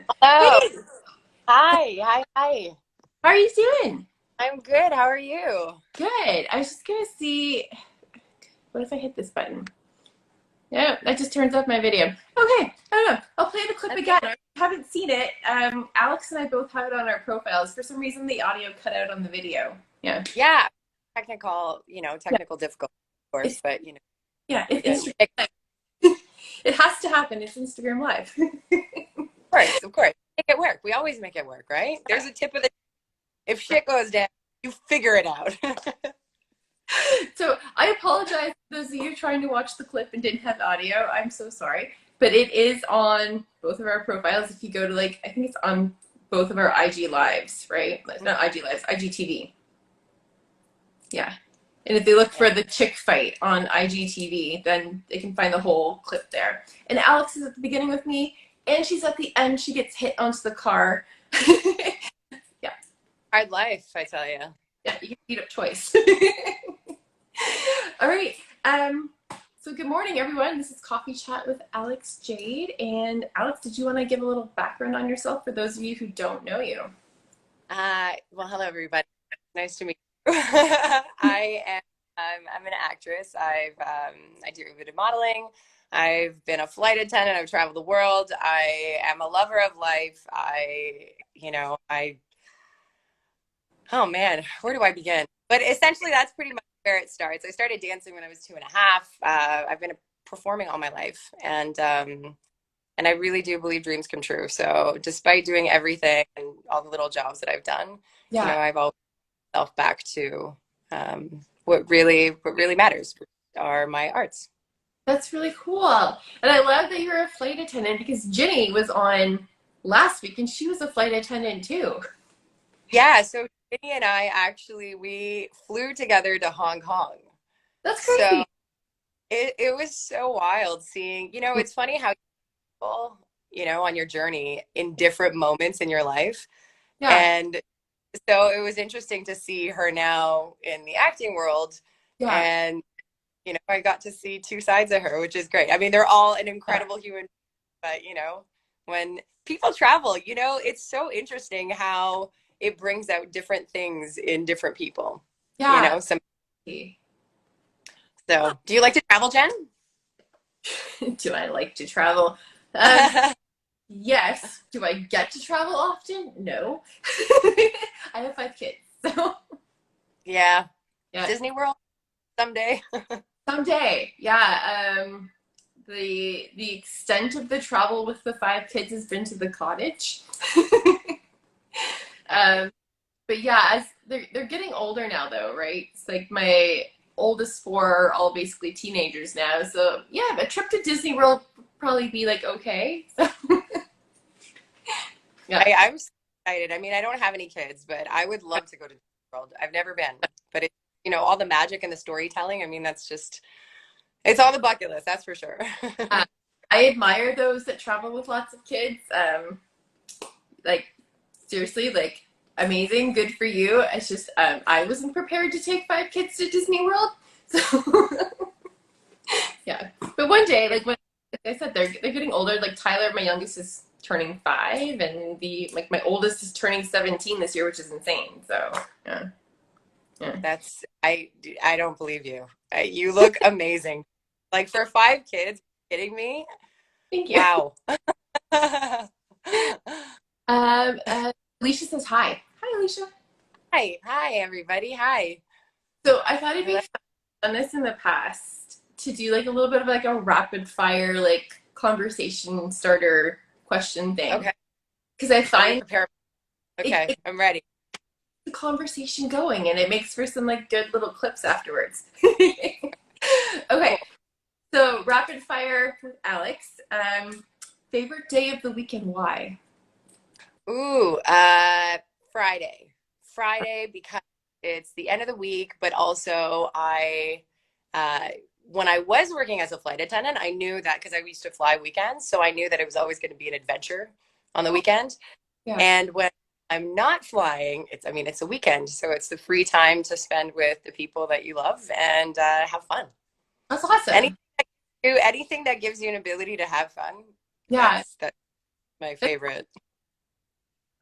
Hello. Hey, Hi. how are you doing? I'm good. How are you? Good. I was just gonna see. What if I hit this button? Yeah, that just turns off my video. Okay, I don't know. I'll play the clip That's good. again. I haven't seen it. Alex and I both have it on our profiles. For some reason, the audio cut out on the video. Yeah. Yeah, Yeah. technical difficulty, of course, It's but yeah. we're It's good. Instagram Live. It has to happen. It's Instagram Live. Of course. Make it work. We always make it work, right? There's a tip of the if shit goes down, you figure it out. So I apologize to those of you trying to watch the clip and didn't have audio. I'm so sorry. But it is on both of our profiles. If you go to I think it's on both of our IG lives, right? Not IG lives, IGTV. Yeah. And if they look Yeah. for the chick fight on IGTV, then they can find the whole clip there. And Alex is at the beginning with me, and she's at the end. She gets hit onto the car. Yeah. Hard life, I tell you. Yeah, you get beat up twice. All right. Um, so good morning, everyone. This is Coffee Chat with Alex Jade. And Alex, did you want to give a little background on yourself for those of you who don't know you? Well, hello everybody. Nice to meet you. I'm an actress. I do a bit of modeling. I've been a flight attendant. I've traveled the world. I am a lover of life. Oh man, where do I begin? But essentially, that's pretty much where it starts. I started dancing when I was 2.5. I've been performing all my life, and I really do believe dreams come true. So despite doing everything and all the little jobs that I've done, Yeah, I've always myself back to what really matters are my arts. that's really cool. And I love that you're a flight attendant because Jinny was on last week and she was a flight attendant too. Yeah, so Jinny and I actually we flew together to Hong Kong. That's So crazy. it was so wild seeing, it's funny how people, on your journey in different moments in your life. Yeah, And so it was interesting to see her now in the acting world. yeah, And, I got to see two sides of her, which is great. I mean, they're all an yeah, incredible human, but, when people travel, it's so interesting how it brings out different things in different people, yeah. some, so do you like to travel, Jen? Do I like to travel? Yes. Do I get to travel often? No. I have 5 kids, so Yeah. yeah. Disney World someday. Someday, yeah. The extent of the travel with the 5 kids has been to the cottage. um, but yeah, as they're getting older now, though, right? It's like my oldest four are all basically teenagers now. So yeah, a trip to Disney World would probably be like okay. So yeah, I'm so excited. I mean, I don't have any kids, but I would love to go to Disney World. I've never been, but all the magic and the storytelling. I mean, it's on the bucket list, that's for sure. uh, I admire those that travel with lots of kids. Like seriously, like amazing, good for you. It's just I wasn't prepared to take 5 kids to Disney World, so yeah. But one day, like I said, they're getting older. Like Tyler, my youngest, is turning 5, and my oldest is turning 17 this year, which is insane. So yeah, yeah. I don't believe you. You look amazing. Like for 5 kids, kidding me? Thank you. Wow. Um, uh, Alicia says hi. Hi, Alicia. Hi, everybody. Hi. So I thought it'd be fun. I've done this in the past to do like a little bit of like a rapid fire like conversation starter question thing Okay. because I Let me find prepare. Okay, it I'm ready. the conversation going and it makes for some like good little clips afterwards. Okay, Cool. so rapid fire with Alex. Favorite day of the weekend? Why? Ooh, Friday. Friday because it's the end of the week, but also uh, when I was working as a flight attendant, I knew that because I used to fly weekends, so I knew that it was always going to be an adventure on the weekend. Yeah, And when I'm not flying, I mean, it's a weekend, so it's the free time to spend with the people that you love and have fun. that's awesome. Anything, anything that gives you an ability to have fun, Yeah, that's my favorite.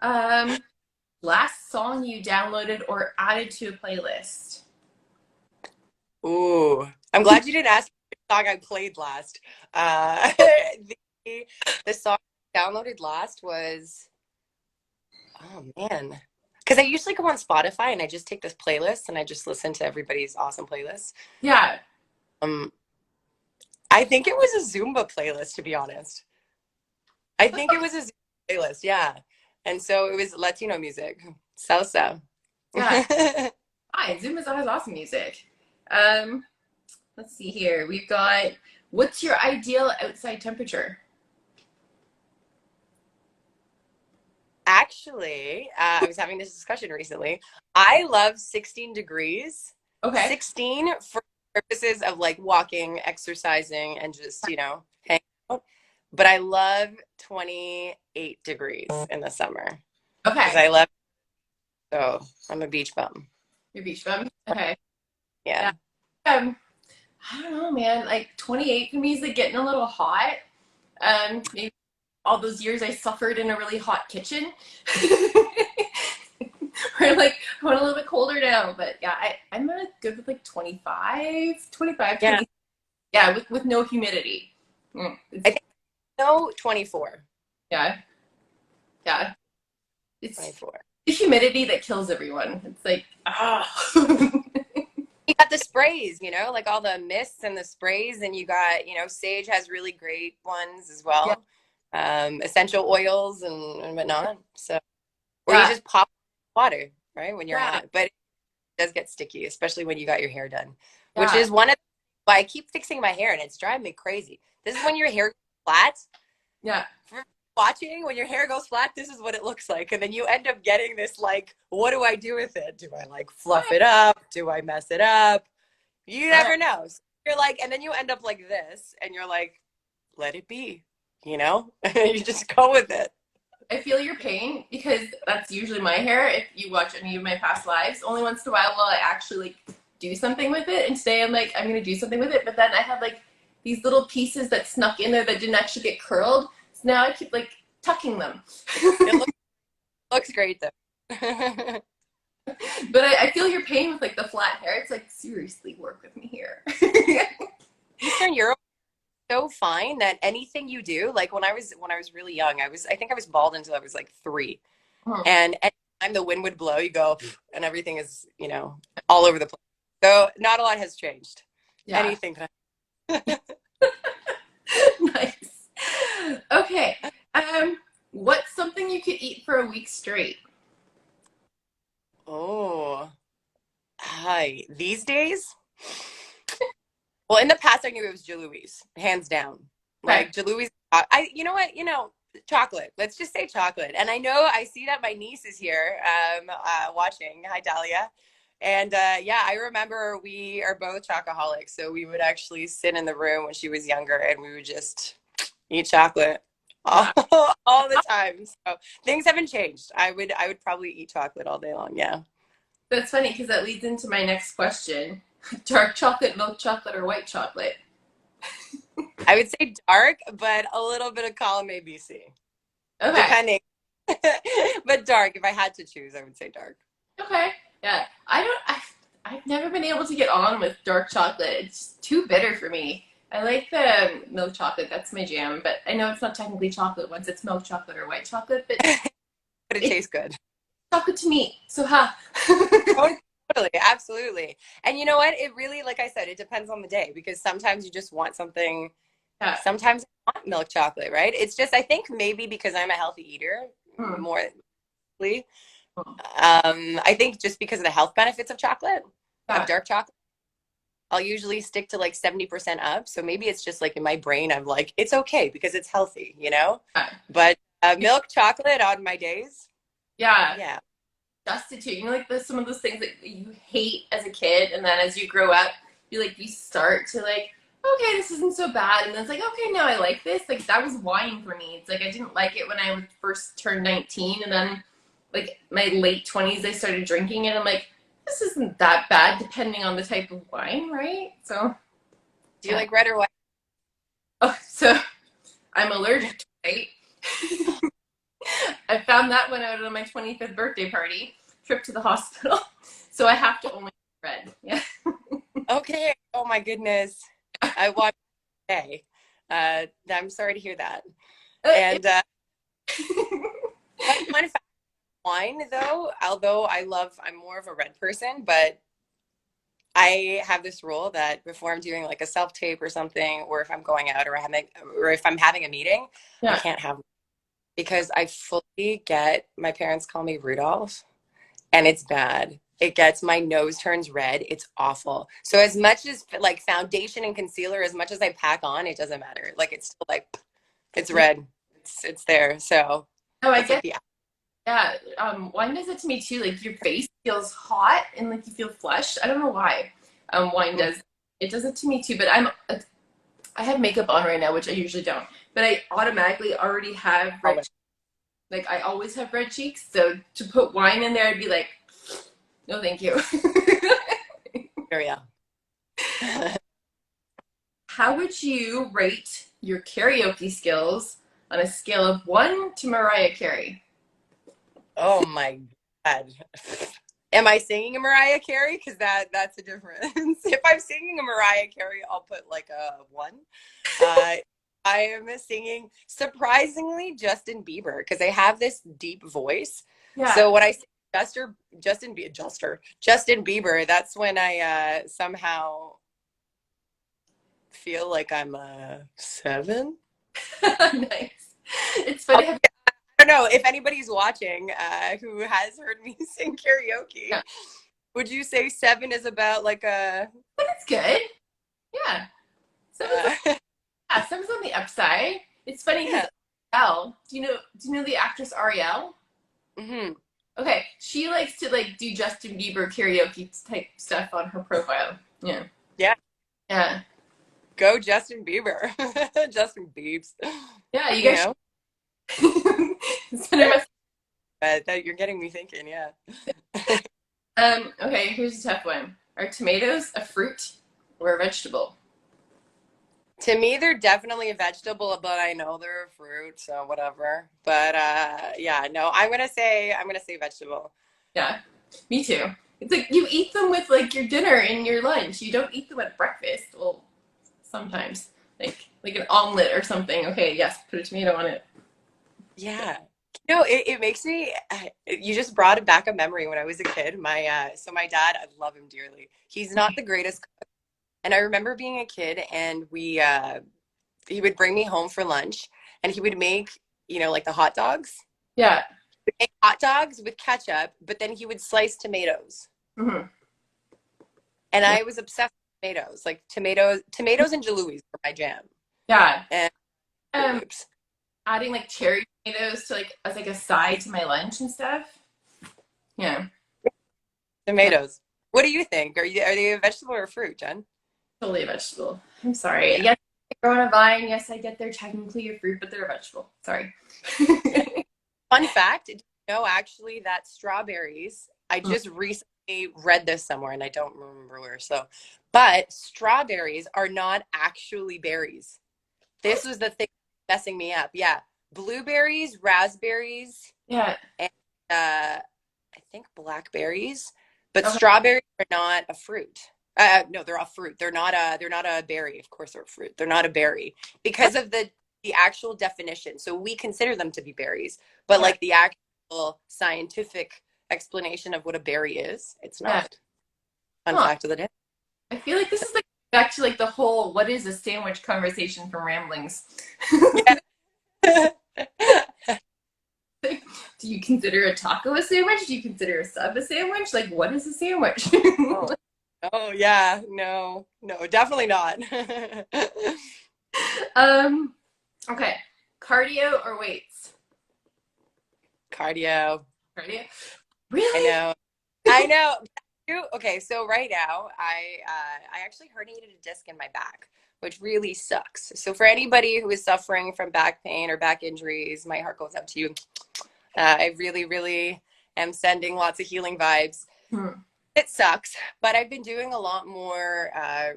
Um, last song you downloaded or added to a playlist? Ooh, I'm glad you didn't ask which song I played last. The the song I downloaded last was, oh man, because I usually go on Spotify and I just take this playlist and I just listen to everybody's awesome playlists. Yeah, Um, I think it was a Zumba playlist, to be honest. I think it was a Zumba playlist, yeah. And so it was Latino music, salsa. yeah. Hi, Zoom is always awesome music. Um, let's see here. We've got, what's your ideal outside temperature? Actually, I was having this discussion recently. I love 16 degrees. Okay. 16 for purposes of like walking, exercising, and just, hanging out. But I love 28 degrees in the summer because Okay. I love, so I'm a beach bum. Your beach bum. Okay. Yeah. Yeah. I don't know, man. Like 28 for me is like getting a little hot. Maybe all those years I suffered in a really hot kitchen. We're like, I want a little bit colder now. But yeah, I'm good with like 25, 25, Yeah. 20. Yeah, with no humidity. I think no 24. Yeah, yeah. It's 24. the humidity that kills everyone. It's like, ah. You got the sprays, like all the mists and the sprays, and you got, Sage has really great ones as Yeah, well. Essential oils and whatnot. So, or you yeah, just pop water, right, when you're yeah, hot. But it does get sticky, especially when you got your hair done, which yeah, is one of why I keep fixing my hair and it's driving me crazy. This is when your hair goes flat. yeah. For watching, when your hair goes flat, this is what it looks like. And then you end up getting this like, what do I do with it? Do I like fluff it up? Do I mess it up? You Right. never know. So you're like, and then you end up like this, and you're like, let it be, you just go with it. I feel your pain because that's usually my hair. If you watch any of my past lives, only once in a while will I actually like do something with it. And today I'm like, I'm gonna do something with it. But then I had like these little pieces that snuck in there that didn't actually get curled. So now I keep like tucking them. It looks great though. But I feel your pain with like the flat hair. It's like, seriously, work with me here. Eastern Europe is so fine that anything you do, like when I was really young, I think I was bald until I was like 3. Hmm. And anytime the wind would blow, you go and everything is, all over the place. So not a lot has changed. Yeah. Anything can Nice. Okay. What's something you could eat for a week straight? Oh, hi. These days, well, in the past, I knew it was Jaloui's, hands down. Okay. Like Jaloui's, you know what, chocolate. Let's just say chocolate. And I know I see that my niece is here, watching. Hi, Dahlia. And yeah, I remember we are both chocoholics, so we would actually sit in the room when she was younger, and we would just eat chocolate all, Yeah. all the time. So things haven't changed. I would probably eat chocolate all day long. Yeah. That's funny because that leads into my next question. Dark chocolate, milk chocolate, or white chocolate? I would say dark, but a little bit of column ABC, Okay. depending. But dark, if I had to choose, I would say dark. Okay. Yeah. I've never been able to get on with dark chocolate. It's too bitter for me. I like the milk chocolate. That's my jam. But I know it's not technically chocolate once it's milk chocolate or white chocolate, but But it it's tastes good. chocolate to me. So ha. Oh, totally, absolutely. And you know what? It really, like I said, it depends on the day because sometimes you just want something. Yeah. Sometimes I want milk chocolate, right? It's just, I think maybe because I'm a healthy eater, Hmm. more I think just because of the health benefits of chocolate, of Yeah. dark chocolate, I'll usually stick to like 70% up. So maybe it's just like in my brain, I'm like, it's okay because it's healthy. Yeah. But milk chocolate on my days, Yeah. yeah. Destitute. You know, like some of those things that you hate as a kid, and then as you grow up, you start to like, okay, this isn't so bad, and then it's like, okay, now I like this. Like that was wine for me. It's like I didn't like it when I first turned 19, and then like my late 20s, I started drinking it. I'm like, this isn't that bad, depending on the type of wine, right? So Do you yeah. like red or white? Oh, so I'm allergic to white. I found that one out on my 25th birthday party, trip to the hospital. So I have to only red. Yeah. Okay. Oh my goodness. I want to say, I'm sorry to hear that. And fun fact, wine though, although I'm more of a red person, but I have this rule that before I'm doing like a self tape or something, or if I'm going out or if I'm having a meeting, I Yeah. can't have because I fully get my parents call me Rudolph and it's bad. It gets my nose turns red. It's awful. So as much as like foundation and concealer, as much as I pack on, it doesn't matter. Like it's still like it's Yeah. red. It's there. So Oh, I that's like get. the Yeah. Wine does it to me too. Like your face feels hot and like you feel flushed. I don't know why. Wine does. It does it to me too. But I have makeup on right now, which I usually don't. But I automatically already have red. Like I always have red cheeks. So to put wine in there, I'd be like, no, thank you. area. How would you rate your karaoke skills on a scale of 1 to Mariah Carey? Oh my God. Am I singing a Mariah Carey? Because that's a difference. If I'm singing a Mariah Carey, I'll put like a one. Uh, I am singing surprisingly Justin Bieber because I have this deep voice. Yeah. So when I sing Justin Bieber, that's when I somehow feel like I'm a seven. Nice. It's funny. I don't know if anybody's watching who has heard me sing karaoke. Yeah, Would you say seven is about like a? but it's good. Yeah. Seven's on, Uh, yeah, seven's on the upside. It's funny because yeah. Ariel, do you know the actress Ariel? Hmm. Okay, she likes to like do Justin Bieber karaoke type stuff on her profile. Yeah. Yeah. Yeah. Go Justin Bieber. Justin Biebs. Yeah, you You guys know, should send her message. that you're getting me thinking. Yeah. Okay, here's a tough one. Are tomatoes a fruit or a vegetable? To me, they're definitely a vegetable, but I know they're a fruit, so whatever. But yeah, no, I'm gonna say vegetable. Yeah, me too. It's like you eat them with like your dinner and your lunch. You don't eat them at breakfast. Well, sometimes like an omelet or something. Okay, yes, put a tomato on it. Yeah. It makes me, you just brought back a memory when I was a kid. So my dad, I love him dearly. He's not the greatest cook. And I remember being a kid and he would bring me home for lunch and he would make, like the hot dogs. Yeah. He'd make hot dogs with ketchup, but then he would slice tomatoes. Hmm. And Yeah. I was obsessed with tomatoes, like tomatoes and Jalouis were my jam. Yeah. And Fruit Um, Loops. adding like cherry tomatoes to like as like a side to my lunch and stuff. Yeah. Yeah. Tomatoes. What do you think? Are they a vegetable or a fruit, Jen? Totally a vegetable. I'm sorry. Yeah. Yes, they grow on a vine. Yes, I get they're technically a fruit, but they're a vegetable. Sorry. Fun fact, did you know actually that strawberries, I just recently read this somewhere and I don't remember where. But strawberries are not actually berries. This was the thing messing me up. Yeah. Blueberries, raspberries, Yeah. and I think blackberries, but Okay. strawberries are not a fruit. No, they're a fruit. They're not a berry. Of course they're a fruit. They're not a berry because of the actual definition. So we consider them to be berries, but Yeah. like the actual scientific explanation of what a berry is, it's Yeah. not. Fun Huh. fact of the day. I feel like this is like back to like the whole what is a sandwich conversation from Ramblings. Yeah. Do you consider a taco a sandwich? Do you consider a sub a sandwich? Like, what is a sandwich? Oh. Oh yeah, no, no, definitely not. um, okay. Cardio or weights? Cardio. Cardio. I Really? know. I know. Okay, so right now I actually herniated a disc in my back, which really sucks. So for anybody who is suffering from back pain or back injuries, my heart goes out to you. I really, really am sending lots of healing vibes. Hmm. It sucks, but I've been doing a lot more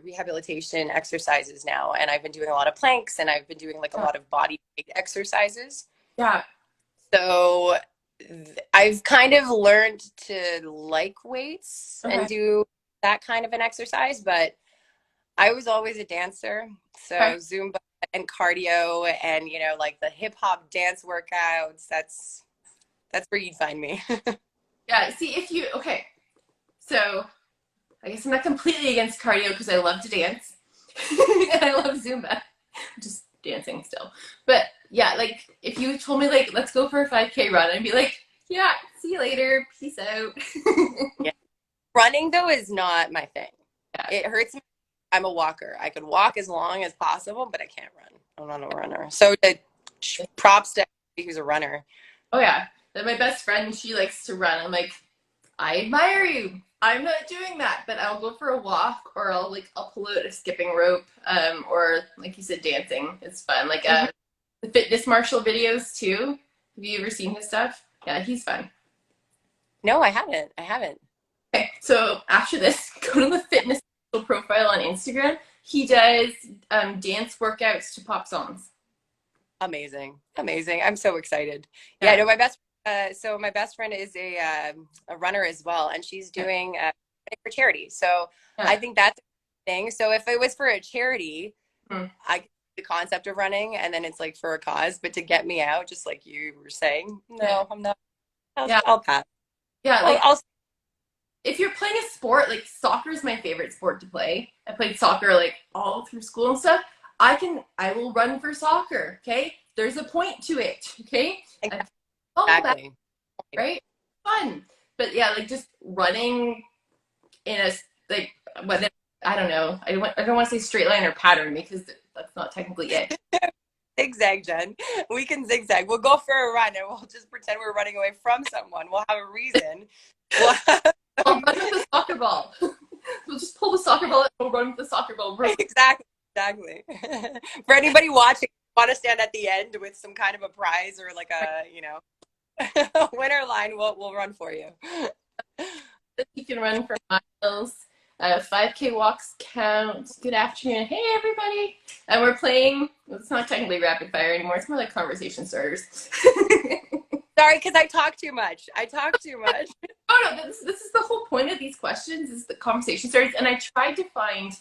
rehabilitation exercises now, and I've been doing a lot of planks, and I've been doing like a lot of body weight exercises. Yeah. So I've kind of learned to like weights and Okay. do that kind of an exercise, but I was always a dancer. So Okay. Zumba and cardio and like the hip hop dance workouts, that's where you'd find me. Yeah. See, if you okay, so I guess I'm not completely against cardio because I love to dance and I love Zumba, just dancing still. But yeah, like if you told me like let's go for a 5K run, I'd be like, yeah, see you later, peace out. Yeah. Running though is not my thing. Yeah. It hurts me. I'm a walker. I could walk as long as possible, but I can't run. I'm not a runner. So the props to everybody who's a runner. Oh yeah. Then my best friend, she likes to run. I'm like, I admire you. I'm not doing that, but I'll go for a walk or I'll pull out a skipping rope, or like you said, dancing. It's fun. Like Mhm. the fitness Marshall videos too. Have you ever seen his stuff? Yeah, he's fun. No, I haven't. I haven't. Okay, so after this, go to the fitness profile on Instagram. He does dance workouts to pop songs. Amazing. Amazing. I'm so excited. Yeah, Yeah, no, my best friend is a runner as well, and she's yeah, doing for charity. So I yeah. think that's a thing. So if it was for a charity, Mm, I the concept of running, and then it's like for a cause, but to get me out, just like you were saying, yeah, no, I'm not. yeah, I'll pass. yeah. I'll, Like I'll if you're playing a sport, like soccer is my favorite sport to play. I played soccer like all through school and stuff. I will run for soccer. Okay, there's a point to it. Okay, I follow that, exactly. right? Fun, but yeah, like just running in a like whether I don't know. I don't want to say straight line or pattern because that's not technically it. Zigzag, Jen. We can zigzag. We'll go for a run and we'll just pretend we're running away from someone. We'll have a reason. We'll have, I'll run with the soccer ball. We'll just pull the soccer ball and we'll run with the soccer ball. exactly, exactly. For anybody watching, want to stand at the end with some kind of a prize or like a winner line, we'll run for you. You can run for miles. 5K walks count. Good afternoon. Hey, everybody. And we're playing, it's not technically rapid fire anymore. It's more like conversation starters. Sorry, because I talk too much. I talk too much. Oh, no, this is the whole point of these questions is the conversation starters. And I tried to find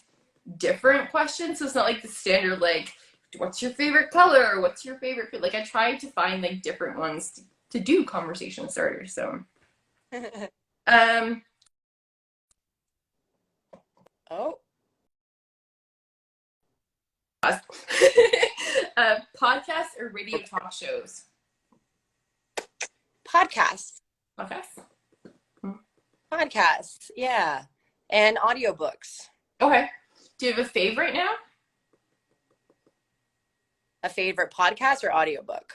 different questions. So it's not like the standard, like, what's your favorite color? Or what's your favorite food? Like, I tried to find like different ones to do conversation starters. So, um, Oh, podcasts or radio talk shows? podcasts. Podcasts. Podcasts. Yeah. And audiobooks. Okay. Do you have a favorite now? A favorite podcast or audiobook?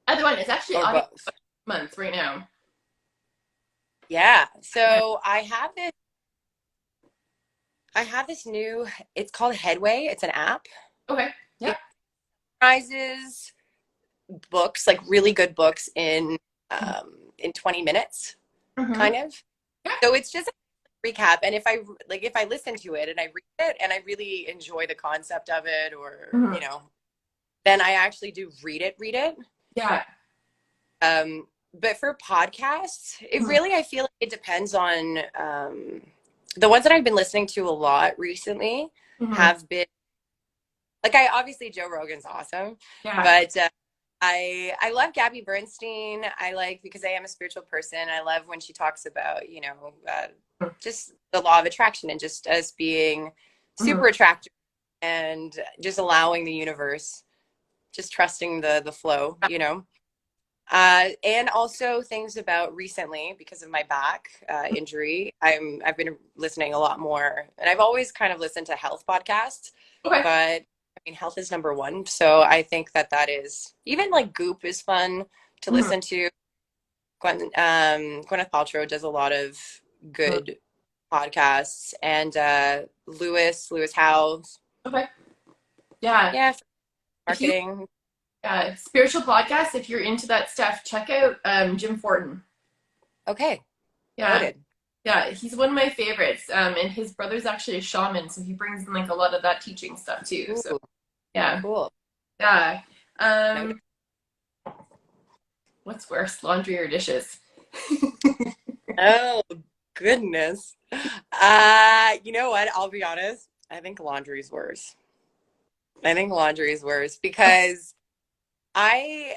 Other one. It's actually Or audio both? month right now. Yeah. Yeah. So I have this new, it's called Headway. It's an app. Okay. It Yeah. summarizes books, like really good books in 20 minutes, Mm-hmm. kind of. Yeah. So it's just a recap. And if I listen to it and I read it and I really enjoy the concept of it, or Mm-hmm. then I actually do read it. Yeah. But for podcasts, it Mm-hmm. really, I feel like it depends on the ones that I've been listening to a lot recently Mm-hmm. have been like, I obviously Joe Rogan's awesome, Yeah. but I love Gabby Bernstein. I like, because I am a spiritual person. I love when she talks about just the law of attraction and just us being Mm-hmm. super attractive and just allowing the universe, just trusting the flow. And also things about recently, because of my back injury, I've been listening a lot more, and I've always kind of listened to health podcasts, Okay. but I mean, health is number one. So I think that is, even like Goop is fun to Mm-hmm. listen to. Gwyneth Paltrow does a lot of good podcasts, and Lewis Howe, Okay. Yeah. yeah, for If you marketing. spiritual podcast, if you're into that stuff, check out Jim Fortin. Okay, Yeah. noted. Yeah, he's one of my favorites. And his brother's actually a shaman, so he brings in like a lot of that teaching stuff too. So Ooh, yeah. cool. Yeah. Noted. Um, What's worse, laundry or dishes? Oh, goodness. You know what? I'll be honest. I think laundry's worse. I think laundry is worse because I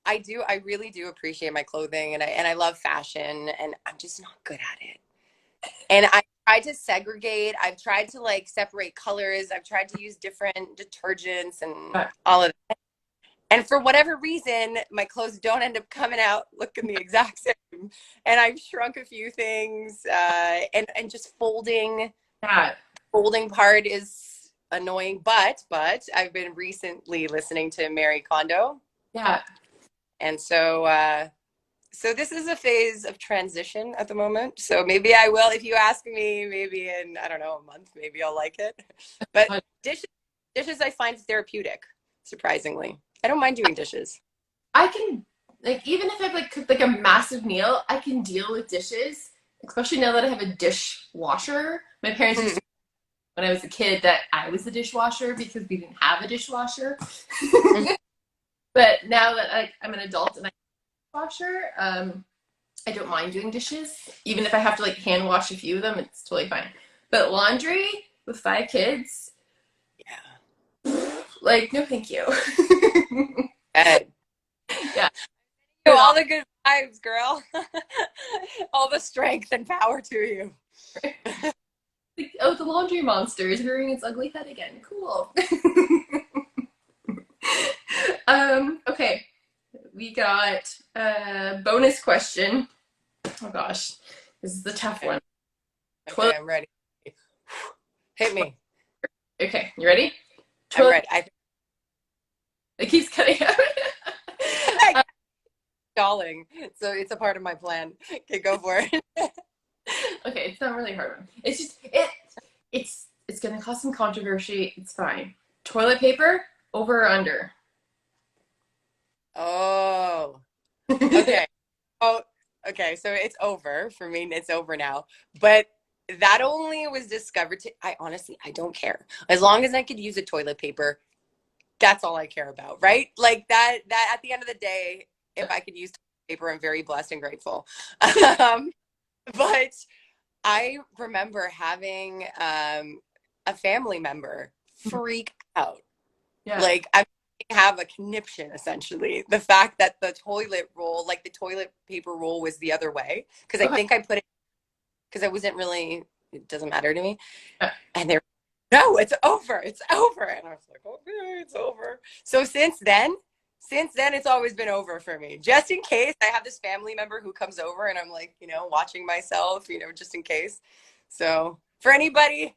I really do appreciate my clothing and I love fashion and I'm just not good at it. And I tried to segregate. I've tried to like separate colors. I've tried to use different detergents and Uh, all of that. And for whatever reason, my clothes don't end up coming out looking the exact same. And I've shrunk a few things, and just yeah, folding part is annoying. But I've been recently listening to Mary Kondo, yeah. and so this is a phase of transition at the moment. So maybe I will, if you ask me, maybe in, I don't know, a month, maybe I'll like it. But dishes I find therapeutic, surprisingly. I don't mind doing dishes. I can like even if I've like cooked like a massive meal, I can deal with dishes, especially now that I have a dishwasher. My parents used to when I was a kid that I was the dishwasher because we didn't have a dishwasher. But now that I'm an adult and I have a dishwasher, I don't mind doing dishes. Even if I have to like hand wash a few of them, it's totally fine. But laundry with 5 kids, Yeah. like no thank you. Good. Yeah. All the good vibes, girl. All the strength and power to you. Like, oh, the laundry monster is rearing its ugly head again. Cool. Okay. We got a bonus question. Oh gosh. This is the tough one. Okay, Toilet I'm ready. Hit me. Okay, you ready? I'm Toilet ready. it keeps cutting out. I'm stalling, so it's a part of my plan. Okay, go for it. Okay, it's not really a hard one. It's just it's gonna cause some controversy. It's fine. Toilet paper, over or under? Oh, okay. Oh, okay. So it's over for me. It's over now. But that only was discovered to, I honestly, I don't care. As long as I could use a toilet paper, that's all I care about, right? Like that at the end of the day, if I could use toilet paper, I'm very blessed and grateful. Um, but I remember having a family member freak out. Yeah. Like I have a conniption essentially. The fact that the toilet roll, like the toilet paper roll was the other way. Because I Okay. think I put it because I wasn't really it doesn't matter to me. Yeah. And they're no, it's over. It's over. And I was like, okay, it's over. So since then it's always been over for me. Just in case I have this family member who comes over and I'm like, watching myself, just in case. So for anybody,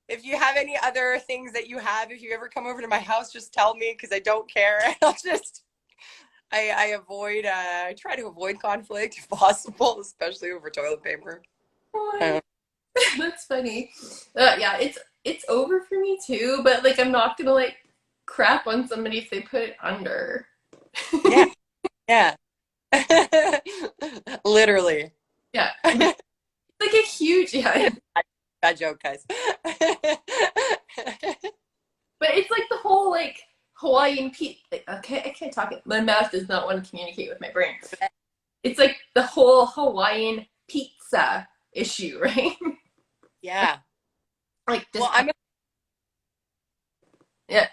if you have any other things that you have, if you ever come over to my house, just tell me because I don't care. I'll just I try to avoid conflict if possible, especially over toilet paper. Oh, that's funny. Yeah, it's over for me too, but like I'm not gonna like crap on somebody if they put it under. Yeah, yeah. Literally. Yeah. Like a huge yeah. Bad joke, guys. But it's like the whole like Hawaiian pizza. Okay, I can't talk it. My mouth does not want to communicate with my brain. It's like the whole Hawaiian pizza issue, right? Yeah. Like just Well, I'm yeah.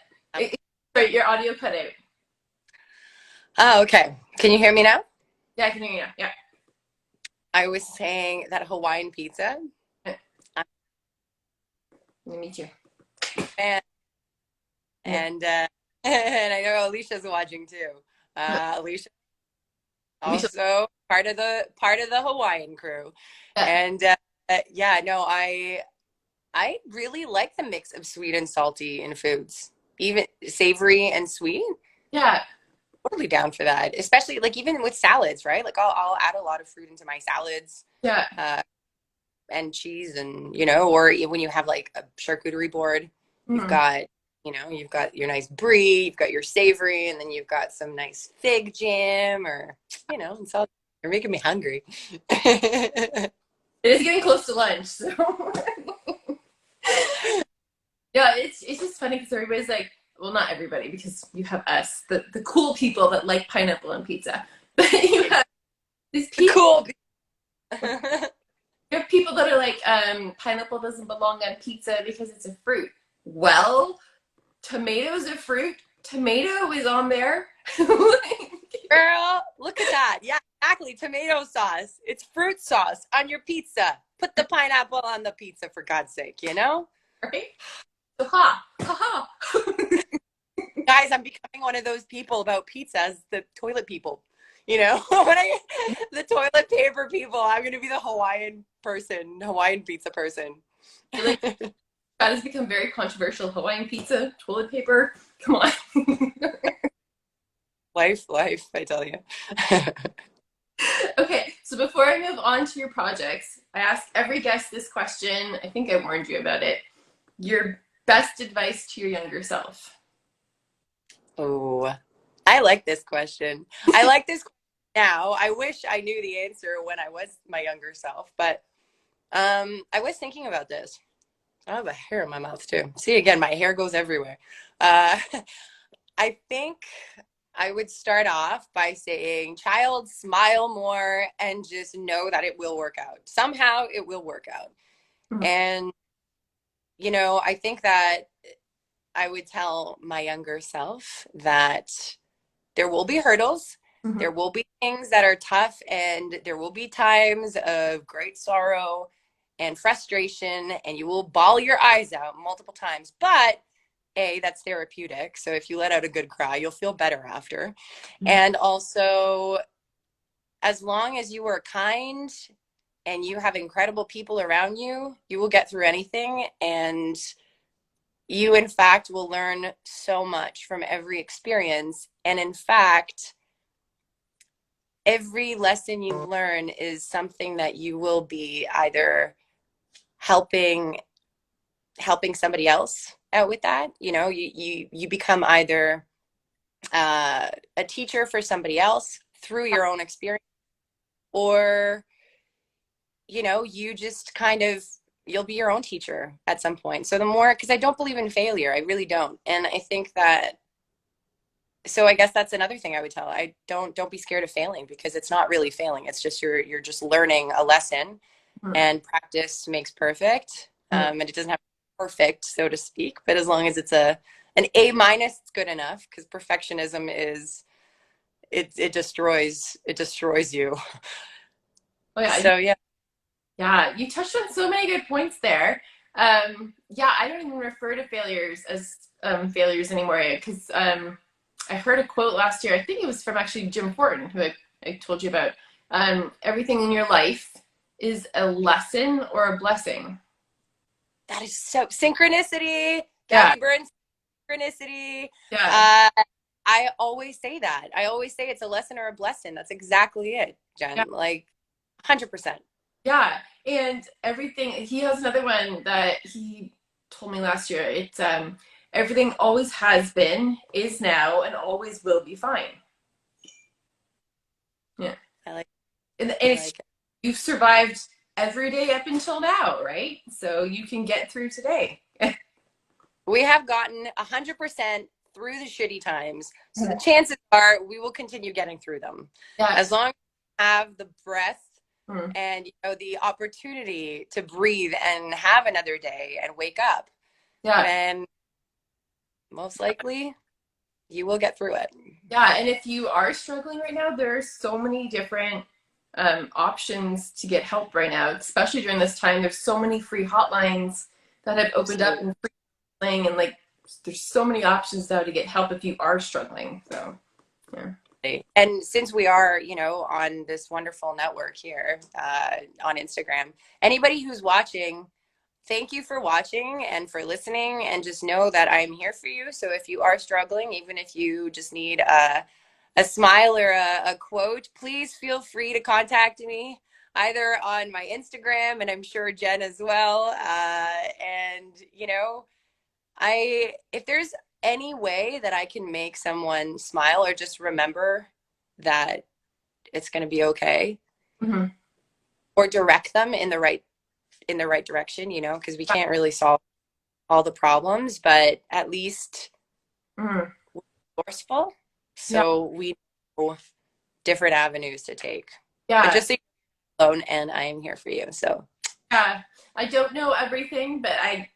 Sorry, your audio cut out. Oh, okay. Can you hear me now? Yeah, I can hear you now. Yeah. I was saying that Hawaiian pizza. I'm Me too. a fan, and and I know Alicia's watching too. Alicia also part of the Hawaiian crew, Yeah. and yeah, no, I really like the mix of sweet and salty in foods, even savory and sweet. Yeah. Totally down for that, especially like even with salads, right? Like I'll add a lot of fruit into my salads, Yeah. uh, and cheese, and or when you have like a charcuterie board, you've Mm. got you've got your nice brie, you've got your savory, and then you've got some nice fig jam, or it's all. You're making me hungry. It is getting close to lunch, so yeah, it's just funny because everybody's like, well, not everybody, because you have us, the cool people that like pineapple on pizza. You have these people, Cool. you have people that are like, pineapple doesn't belong on pizza because it's a fruit. Well, tomato's a fruit. Tomato is on there. Girl, look at that. Yeah, exactly. Tomato sauce. It's fruit sauce on your pizza. Put the pineapple on the pizza for God's sake, you know? Right? So, ha, ha, ha. Guys, I'm becoming one of those people about pizzas, the toilet people. You know, when the toilet paper people, I'm going to be the Hawaiian person, Hawaiian pizza person. Like, that has become very controversial. Hawaiian pizza, toilet paper. Come on. Life, I tell you. Okay, so before I move on to your projects, I ask every guest this question. I think I warned you about it. Your best advice to your younger self. Oh, I like this question. I like this now. I wish I knew the answer when I was my younger self, but I was thinking about this. I have a hair in my mouth too. See, again, my hair goes everywhere. Uh, I think I would start off by saying, child, smile more and just know that it will work out. Somehow it will work out. Mhm. And, you know, I think that I would tell my younger self that there will be hurdles. Mhm. There will be things that are tough, and there will be times of great sorrow and frustration, and you will bawl your eyes out multiple times. But A, that's therapeutic. So if you let out a good cry, you'll feel better after. Mhm. And also, as long as you are kind and you have incredible people around you, you will get through anything. And you, in fact, will learn so much from every experience. And in fact, every lesson you learn is something that you will be either helping somebody else out with that. You know, you become either a teacher for somebody else through your own experience, or you know, you just kind of you'll be your own teacher at some point. So the more, because I don't believe in failure, I really don't. And I think that, so I guess that's another thing I would tell. I don't be scared of failing, because it's not really failing. It's just you're just learning a lesson, Mhm. and practice makes perfect. Mhm. And it doesn't have to be perfect, so to speak, but as long as it's an A minus, it's good enough, because perfectionism is it destroys you. Oh yeah, So yeah. yeah. You touched on so many good points there. Yeah, I don't even refer to failures as failures anymore because I heard a quote last year. I think it was from actually Jim Fortin, who I told you about. Everything in your life is a lesson or a blessing. That is so synchronicity. Yeah, Gabby Burns, synchronicity. yeah, Uh, I always say that. I always say it's a lesson or a blessing. That's exactly it, yeah, Jen. Like 100%. yeah. And everything. He has another one that he told me last year. It's everything always has been, is now, and always will be fine. Yeah. I like And I it's like it. you've survived every day up until now, right? So you can get through today. We have gotten 100% through the shitty times. So the chances are we will continue getting through them. Yeah. As long as we have the breath Mm. and, you know, the opportunity to breathe and have another day and wake up, Yeah. then most likely you will get through it. Yeah. And if you are struggling right now, there are so many different options to get help right now, especially during this time. There's so many free hotlines that have opened up Absolutely. and free counseling, and like there's so many options now to get help if you are struggling. So yeah. And since we are, you know, on this wonderful network here on Instagram, anybody who's watching, thank you for watching and for listening. And just know that I'm here for you. So if you are struggling, even if you just need a smile or a quote, please feel free to contact me either on my Instagram, and I'm sure Jen as well. And, you know, if there's any way that I can make someone smile or just remember that it's going to be okay, Mm-hmm. or direct them in the right direction, you know, because we can't really solve all the problems, but at least Mm-hmm. we're resourceful, Yeah. so we know different avenues to take. But Yeah. just so you're alone, and I am here for you. So Yeah. I don't know everything, but I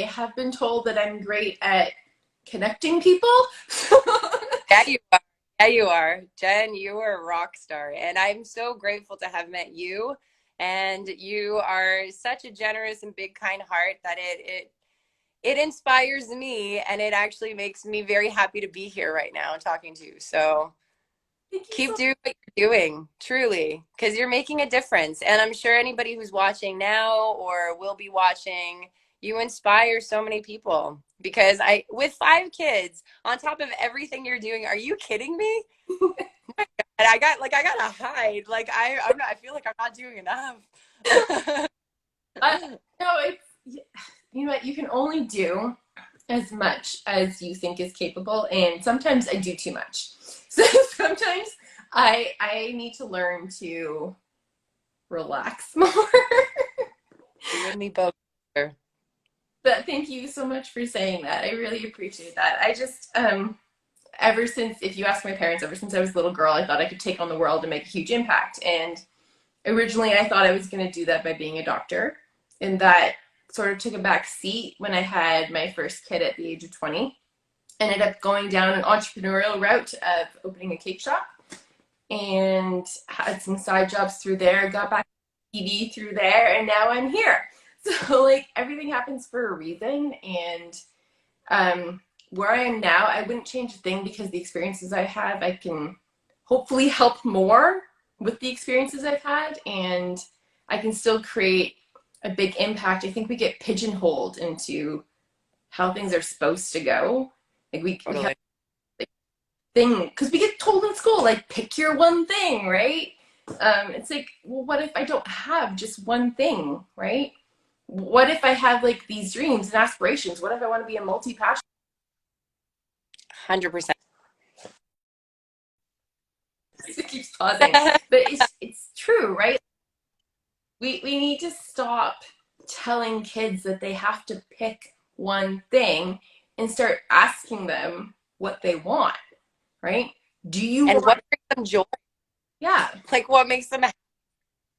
have been told that I'm great at connecting people. yeah, you are. Yeah, you are. Jen, you are a rock star. And I'm so grateful to have met you. And you are such a generous and big, kind heart that it inspires me, and it actually makes me very happy to be here right now and talking to you. So Thank you keep so doing what you're doing, truly, because you're making a difference. And I'm sure anybody who's watching now or will be watching, you inspire so many people. Because with 5 kids, on top of everything you're doing, are you kidding me? And I gotta hide. Like I'm not. I feel like I'm not doing enough. no, it's you know what, you can only do as much as you think is capable, and sometimes I do too much. So sometimes I need to learn to relax more. You and me both. But thank you so much for saying that. I really appreciate that. I just ever since, if you ask my parents, ever since I was a little girl, I thought I could take on the world and make a huge impact. And originally I thought I was going to do that by being a doctor, and that sort of took a back seat when I had my first kid at the age of 20. Ended up going down an entrepreneurial route of opening a cake shop, and had some side jobs through there, got back to TV through there, and now I'm here. So like everything happens for a reason, and where I am now, I wouldn't change a thing, because the experiences I have, I can hopefully help more with the experiences I've had, and I can still create a big impact. I think we get pigeonholed into how things are supposed to go. Like we have Totally. like thing, because we get told in school, like, pick your one thing, right? It's like, well, what if I don't have just one thing, right? What if I have like these dreams and aspirations? What if I want to be a multi-passion? 100%. It keeps pausing, but it's true, right? We need to stop telling kids that they have to pick one thing and start asking them what they want, right? Do you And want, what brings them joy? yeah, Like what makes them happy?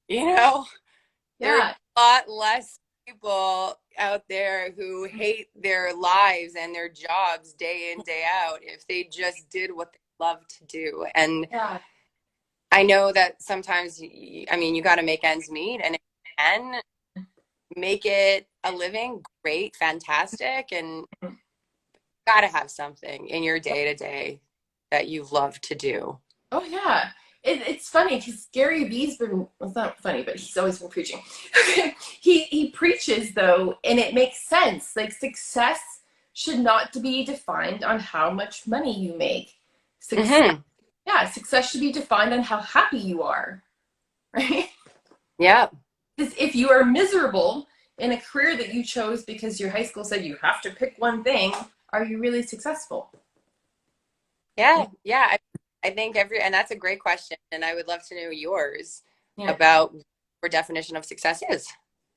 You know, there's yeah, a lot less people out there who hate their lives and their jobs day in, day out if they just did what they love to do. And yeah, I know that sometimes, I mean, you got to make ends meet, and if you can make it a living, great, fantastic, and got to have something in your day to day that you love to do. oh yeah. It's funny because Gary Vee's been, well, it's not funny, but he's always been preaching. He preaches though, and it makes sense. Like, success should not be defined on how much money you make. Success, Mm-hmm. yeah, success should be defined on how happy you are, right? Yeah. Because if you are miserable in a career that you chose because your high school said you have to pick one thing, are you really successful? Yeah. Yeah. I think and that's a great question. And I would love to know yours Yeah. about what your definition of success is.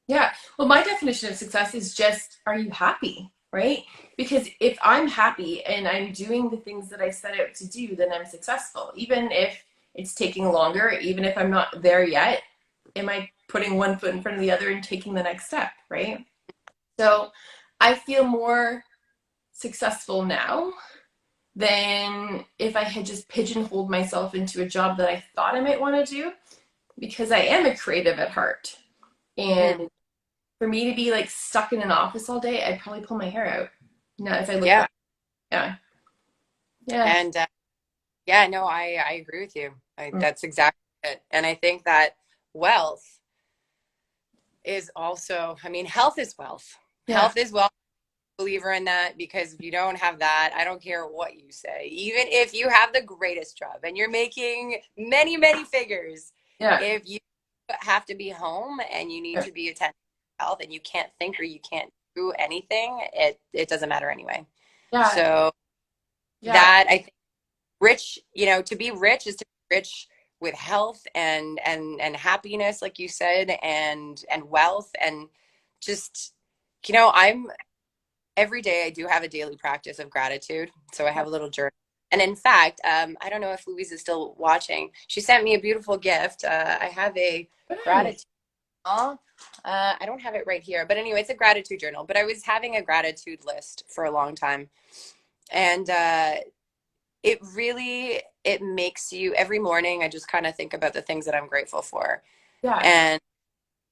Yeah. Well, my definition of success is just, are you happy? Right? Because if I'm happy and I'm doing the things that I set out to do, then I'm successful. Even if it's taking longer, even if I'm not there yet, am I putting one foot in front of the other and taking the next step? Right? So I feel more successful now than if I had just pigeonholed myself into a job that I thought I might want to do, because I am a creative at heart. Mm-hmm. And for me to be like stuck in an office all day, I'd probably pull my hair out. Now, if I look Yeah. back, yeah, yeah, And yeah, no, I agree with you. That's exactly it. And I think that wealth is also, I mean, health is wealth. yeah, Health is wealth. Believer in that, because if you don't have that, I don't care what you say. Even if you have the greatest job and you're making many, many figures, yeah, if you have to be home and you need yeah, to be attending to health and you can't think or you can't do anything, it doesn't matter anyway. yeah, So yeah, that, I think, rich, to be rich is to be rich with health and happiness, like you said, and wealth, and just, I'm every day I do have a daily practice of gratitude. So I have a little journal And in fact, I don't know if Louise is still watching. She sent me a beautiful gift. I have a Nice. gratitude journal. I don't have it right here, but anyway, it's a gratitude journal. But I was having a gratitude list for a long time, and it really it makes you every morning. I just kind of think about the things that I'm grateful for, Yeah. and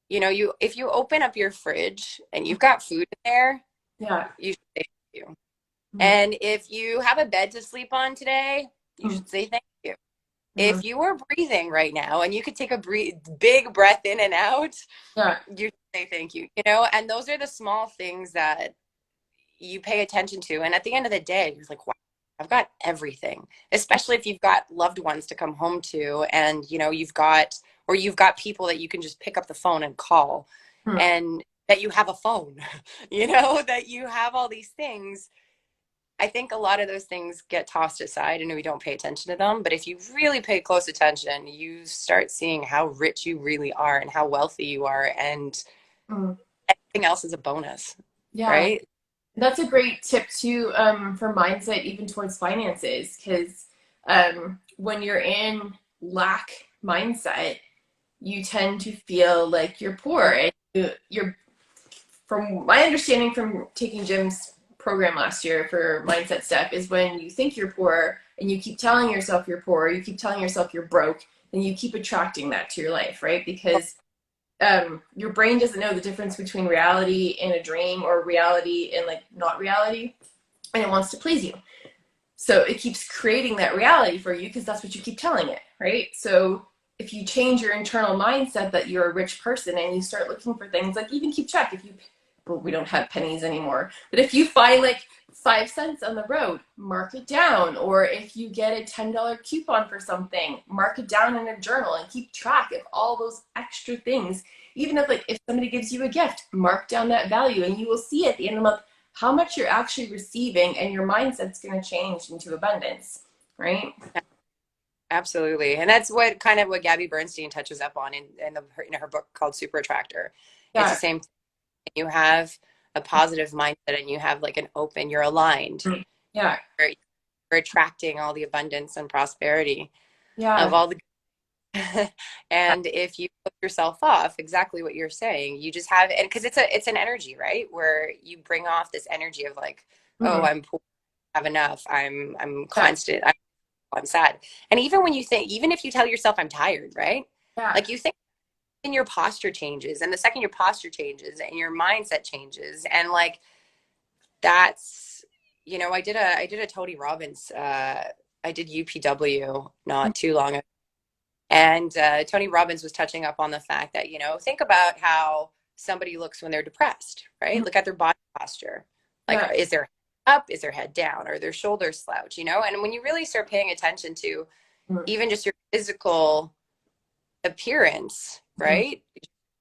you if you open up your fridge and you've got food in there, Yeah. you should say thank you. Mm-hmm. And if you have a bed to sleep on today, you should say thank you. Mm-hmm. If you were breathing right now and you could take a big breath in and out, Yeah. you say thank you, you know? And those are the small things that you pay attention to. And at the end of the day, you're like, wow, I've got everything, especially if you've got loved ones to come home to and, you've got people that you can just pick up the phone and call Mm-hmm. and that you have a phone, that you have all these things. I think a lot of those things get tossed aside and we don't pay attention to them. But if you really pay close attention, you start seeing how rich you really are and how wealthy you are. And Mm-hmm. everything else is a bonus, Yeah. right? That's a great tip too, for mindset, even towards finances, because when you're in lack mindset, you tend to feel like you're poor, and you're, from my understanding from taking Jim's program last year for mindset stuff, is when you think you're poor and you keep telling yourself you're poor, you keep telling yourself you're broke, then you keep attracting that to your life, right? Because your brain doesn't know the difference between reality and a dream, or reality and like not reality, and it wants to please you. So it keeps creating that reality for you because that's what you keep telling it, right? So if you change your internal mindset that you're a rich person and you start looking for things, like even keep track, if you, well, we don't have pennies anymore, but if you find like 5 cents on the road, mark it down. Or if you get a $10 coupon for something, mark it down in a journal and keep track of all those extra things. Even if somebody gives you a gift, mark down that value, and you will see at the end of the month how much you're actually receiving, and your mindset's going to change into abundance, right? Absolutely. And that's what Gabby Bernstein touches up on in her book called Super Attractor. It's the Yeah. same thing. You have a positive mindset and you have like an open, you're aligned. Yeah. You're attracting all the abundance and prosperity of Yeah. all the and if you put yourself off, exactly what you're saying, you just have, and because it's an energy, right? Where you bring off this energy of like, oh, Mm-hmm. I'm poor, I have enough, I'm Yeah. constant, I'm sad. And even if you tell yourself I'm tired, right? Yeah. Like you think, and your posture changes, and the second your posture changes and your mindset changes, and like that's, I did a Tony Robbins, I did UPW not too long ago. And Tony Robbins was touching up on the fact that, think about how somebody looks when they're depressed, right? Look at their body posture. Like, Yeah. is their head up? Is their head down? Or their shoulders slouch, And when you really start paying attention to Mm-hmm. even just your physical appearance, right?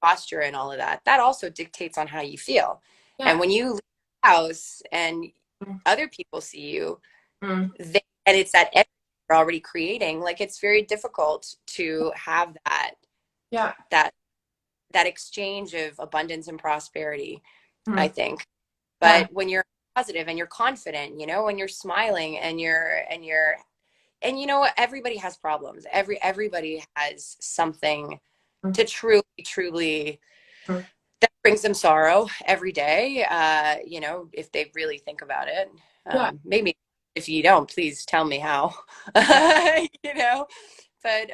Posture and all of that, that also dictates on how you feel. And Yeah. when you leave the house and other people see you, Mm-hmm. and it's that energy you're already creating, like it's very difficult to have Yeah. that that exchange of abundance and prosperity, I Mm-hmm. think. Yeah. But when you're positive and you're confident, when you're smiling and everybody has problems. Everybody has something to truly, truly Mm-hmm. that brings them sorrow every day. If they really think about it. Yeah. Maybe if you don't, please tell me how. Yeah. you know, but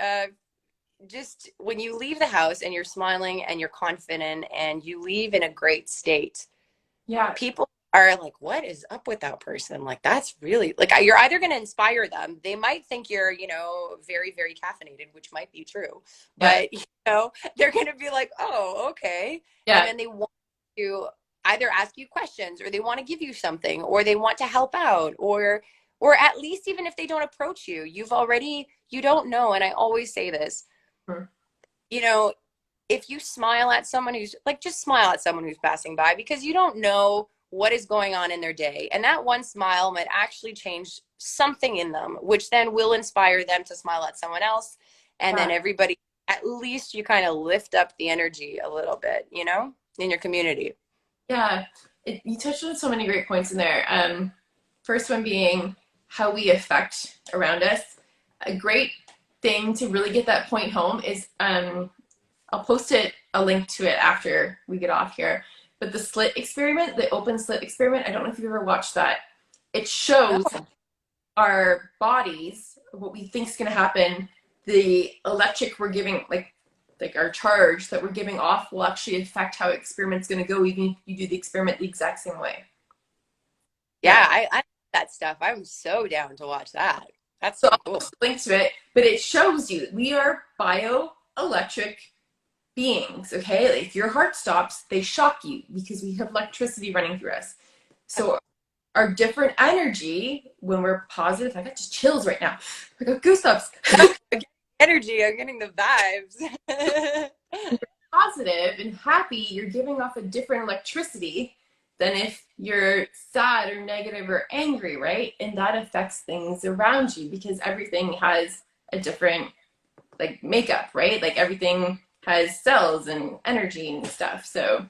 just when you leave the house and you're smiling and you're confident and you leave in a great state, Yeah. people are like, what is up with that person? Like, that's really like, you're either going to inspire them. They might think you're, very, very caffeinated, which might be true, Yeah. but, they're going to be like, oh, okay. And Yeah. then they want to either ask you questions or they want to give you something or they want to help out or at least even if they don't approach you, you don't know. And I always say this, Mm-hmm. you know, if you smile at someone who's like, just smile at someone who's passing by because you don't know what is going on in their day. And that one smile might actually change something in them, which then will inspire them to smile at someone else. And then Yeah. everybody, at least you kind of lift up the energy a little bit, in your community. Yeah. You touched on so many great points in there. First one being how we affect around us. A great thing to really get that point home is I'll post a link to it after we get off here. But the slit experiment, the open slit experiment, I don't know if you've ever watched that. It No. shows our bodies, what we think is going to happen, the electric we're giving, like our charge that we're giving off will actually affect how experiment's going to go, even if you do the experiment the exact same way. Yeah, Yeah. I love that stuff. I'm so down to watch that. That's So so I'll cool. post a link to it, but it shows you we are bioelectric beings, okay? Like if your heart stops, they shock you because we have electricity running through us. So our different energy when we're positive, I got just chills right now. I got goosebumps. I'm getting energy. I'm getting the vibes. Positive and happy, you're giving off a different electricity than if you're sad or negative or angry, right? And that affects things around you because everything has a different like makeup, right? Like everything has cells and energy and stuff. So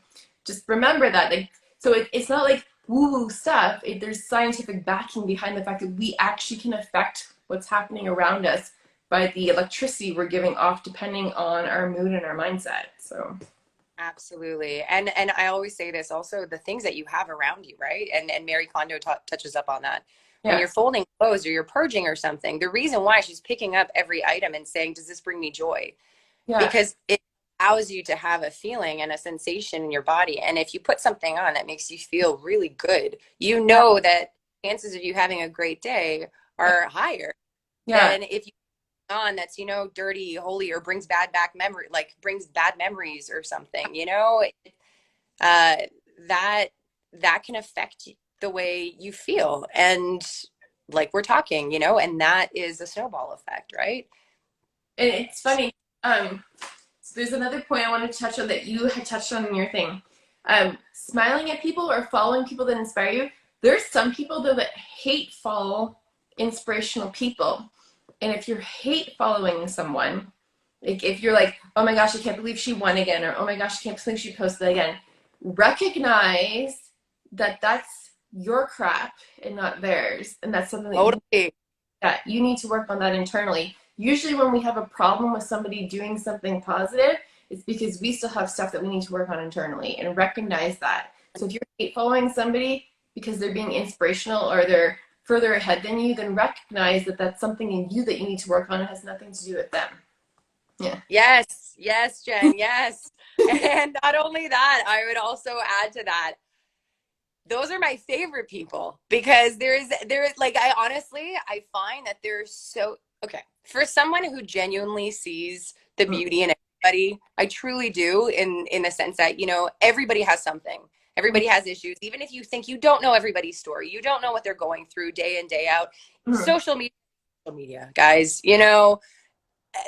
just remember that. Like, so it's not like woo-woo stuff. There's scientific backing behind the fact that we actually can affect what's happening around us by the electricity we're giving off depending on our mood and our mindset. So Absolutely. And I always say this also, the things that you have around you, right? And Mary Kondo touches up on that. When yeah, you're folding clothes or you're purging or something, the reason why she's picking up every item and saying, does this bring me joy? yeah, Because it allows you to have a feeling and a sensation in your body. And if you put something on that makes you feel really good, you yeah, know that chances of you having a great day are higher yeah. than if you on that's, dirty, holy, or brings bad back memory, like brings bad memories or something, uh, that that can affect the way you feel. And like we're talking, and that is a snowball effect, right? And it's funny. So there's another point I want to touch on that you had touched on in your thing. Smiling at people or following people that inspire you. There's some people though that hate follow inspirational people. And if you're hate following someone, like if you're like, oh my gosh, I can't believe she won again, or oh my gosh, I can't believe she posted again, recognize that that's your crap and not theirs. And that's something Totally. that you need to work on that internally. Usually when we have a problem with somebody doing something positive, it's because we still have stuff that we need to work on internally and recognize that. So if you're hate following somebody because they're being inspirational or they're further ahead than you, then recognize that that's something in you that you need to work on. It has nothing to do with them. Yeah. Yes, yes, Jen, yes. And not only that, I would also add to that, those are my favorite people because there's like I honestly I find that they're so okay. For someone who genuinely sees the Mm. beauty in everybody, I truly do in the sense that, everybody has something. Everybody has issues. Even if you think you don't know everybody's story, you don't know what they're going through day in, day out. Mm. Social media, guys,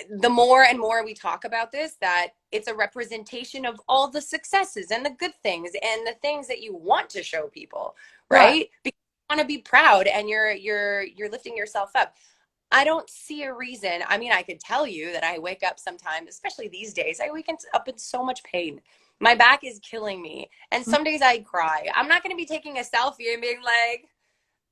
the more and more we talk about this, that it's a representation of all the successes and the good things and the things that you want to show people, Yeah. right? Because you want to be proud and you're lifting yourself up. I don't see a reason. I mean, I could tell you that I wake up sometimes, especially these days, I wake up in so much pain. My back is killing me. And some days I cry. I'm not going to be taking a selfie and being like,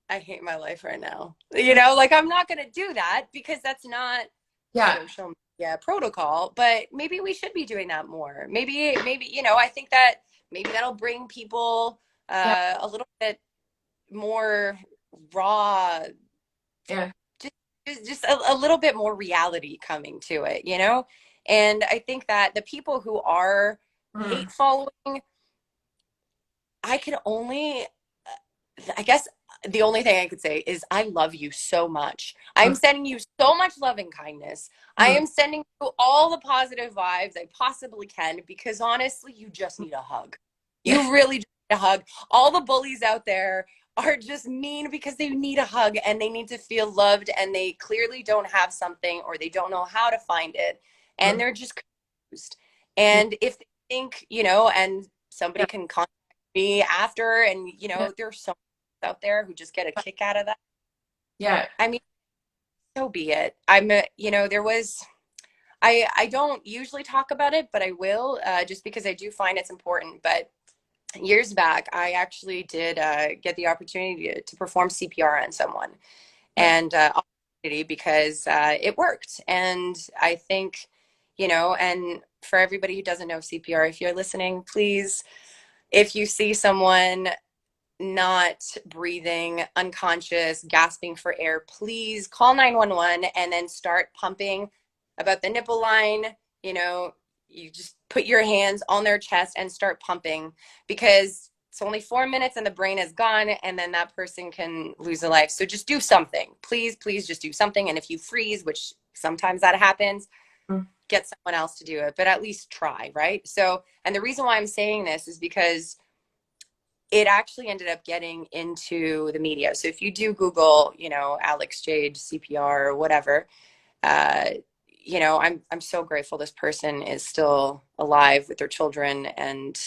I hate my life right now. Like I'm not going to do that because that's not Yeah. social media protocol, but maybe we should be doing that more. Maybe, I think that maybe that'll bring people Yeah. a little bit more raw, Yeah. just a little bit more reality coming to it. And I think that the people who are Mm. hate following, I can only I guess the only thing I could say is I love you so much. I'm Mm. sending you so much love and kindness. I Mm. am sending you all the positive vibes I possibly can because honestly, you just need a hug. Yeah. You really just need a hug. All the bullies out there are just mean because they need a hug and they need to feel loved and they clearly don't have something or they don't know how to find it and Mm. they're just confused. And if they think, and Yeah. somebody can contact me after and Yeah. there's so out there who just get a kick out of that. Yeah. I mean, so be it. There was, I don't usually talk about it, but I will, just because I do find it's important. But years back, I actually did get the opportunity to perform CPR on someone. Yeah. and opportunity because it worked. And I think, and for everybody who doesn't know CPR, if you're listening, please, if you see someone not breathing, unconscious, gasping for air, please call 911 and then start pumping about the nipple line. You know, you just put your hands on their chest and start pumping because it's only 4 minutes and the brain is gone, and then that person can lose a life. So just do something. Please, please just do something. And if you freeze, which sometimes that happens, Mm. get someone else to do it, but at least try, right? So, and the reason why I'm saying this is because it actually ended up getting into the media. So if you do Google, Alex Jade, CPR, or whatever, uh, I'm so grateful this person is still alive with their children and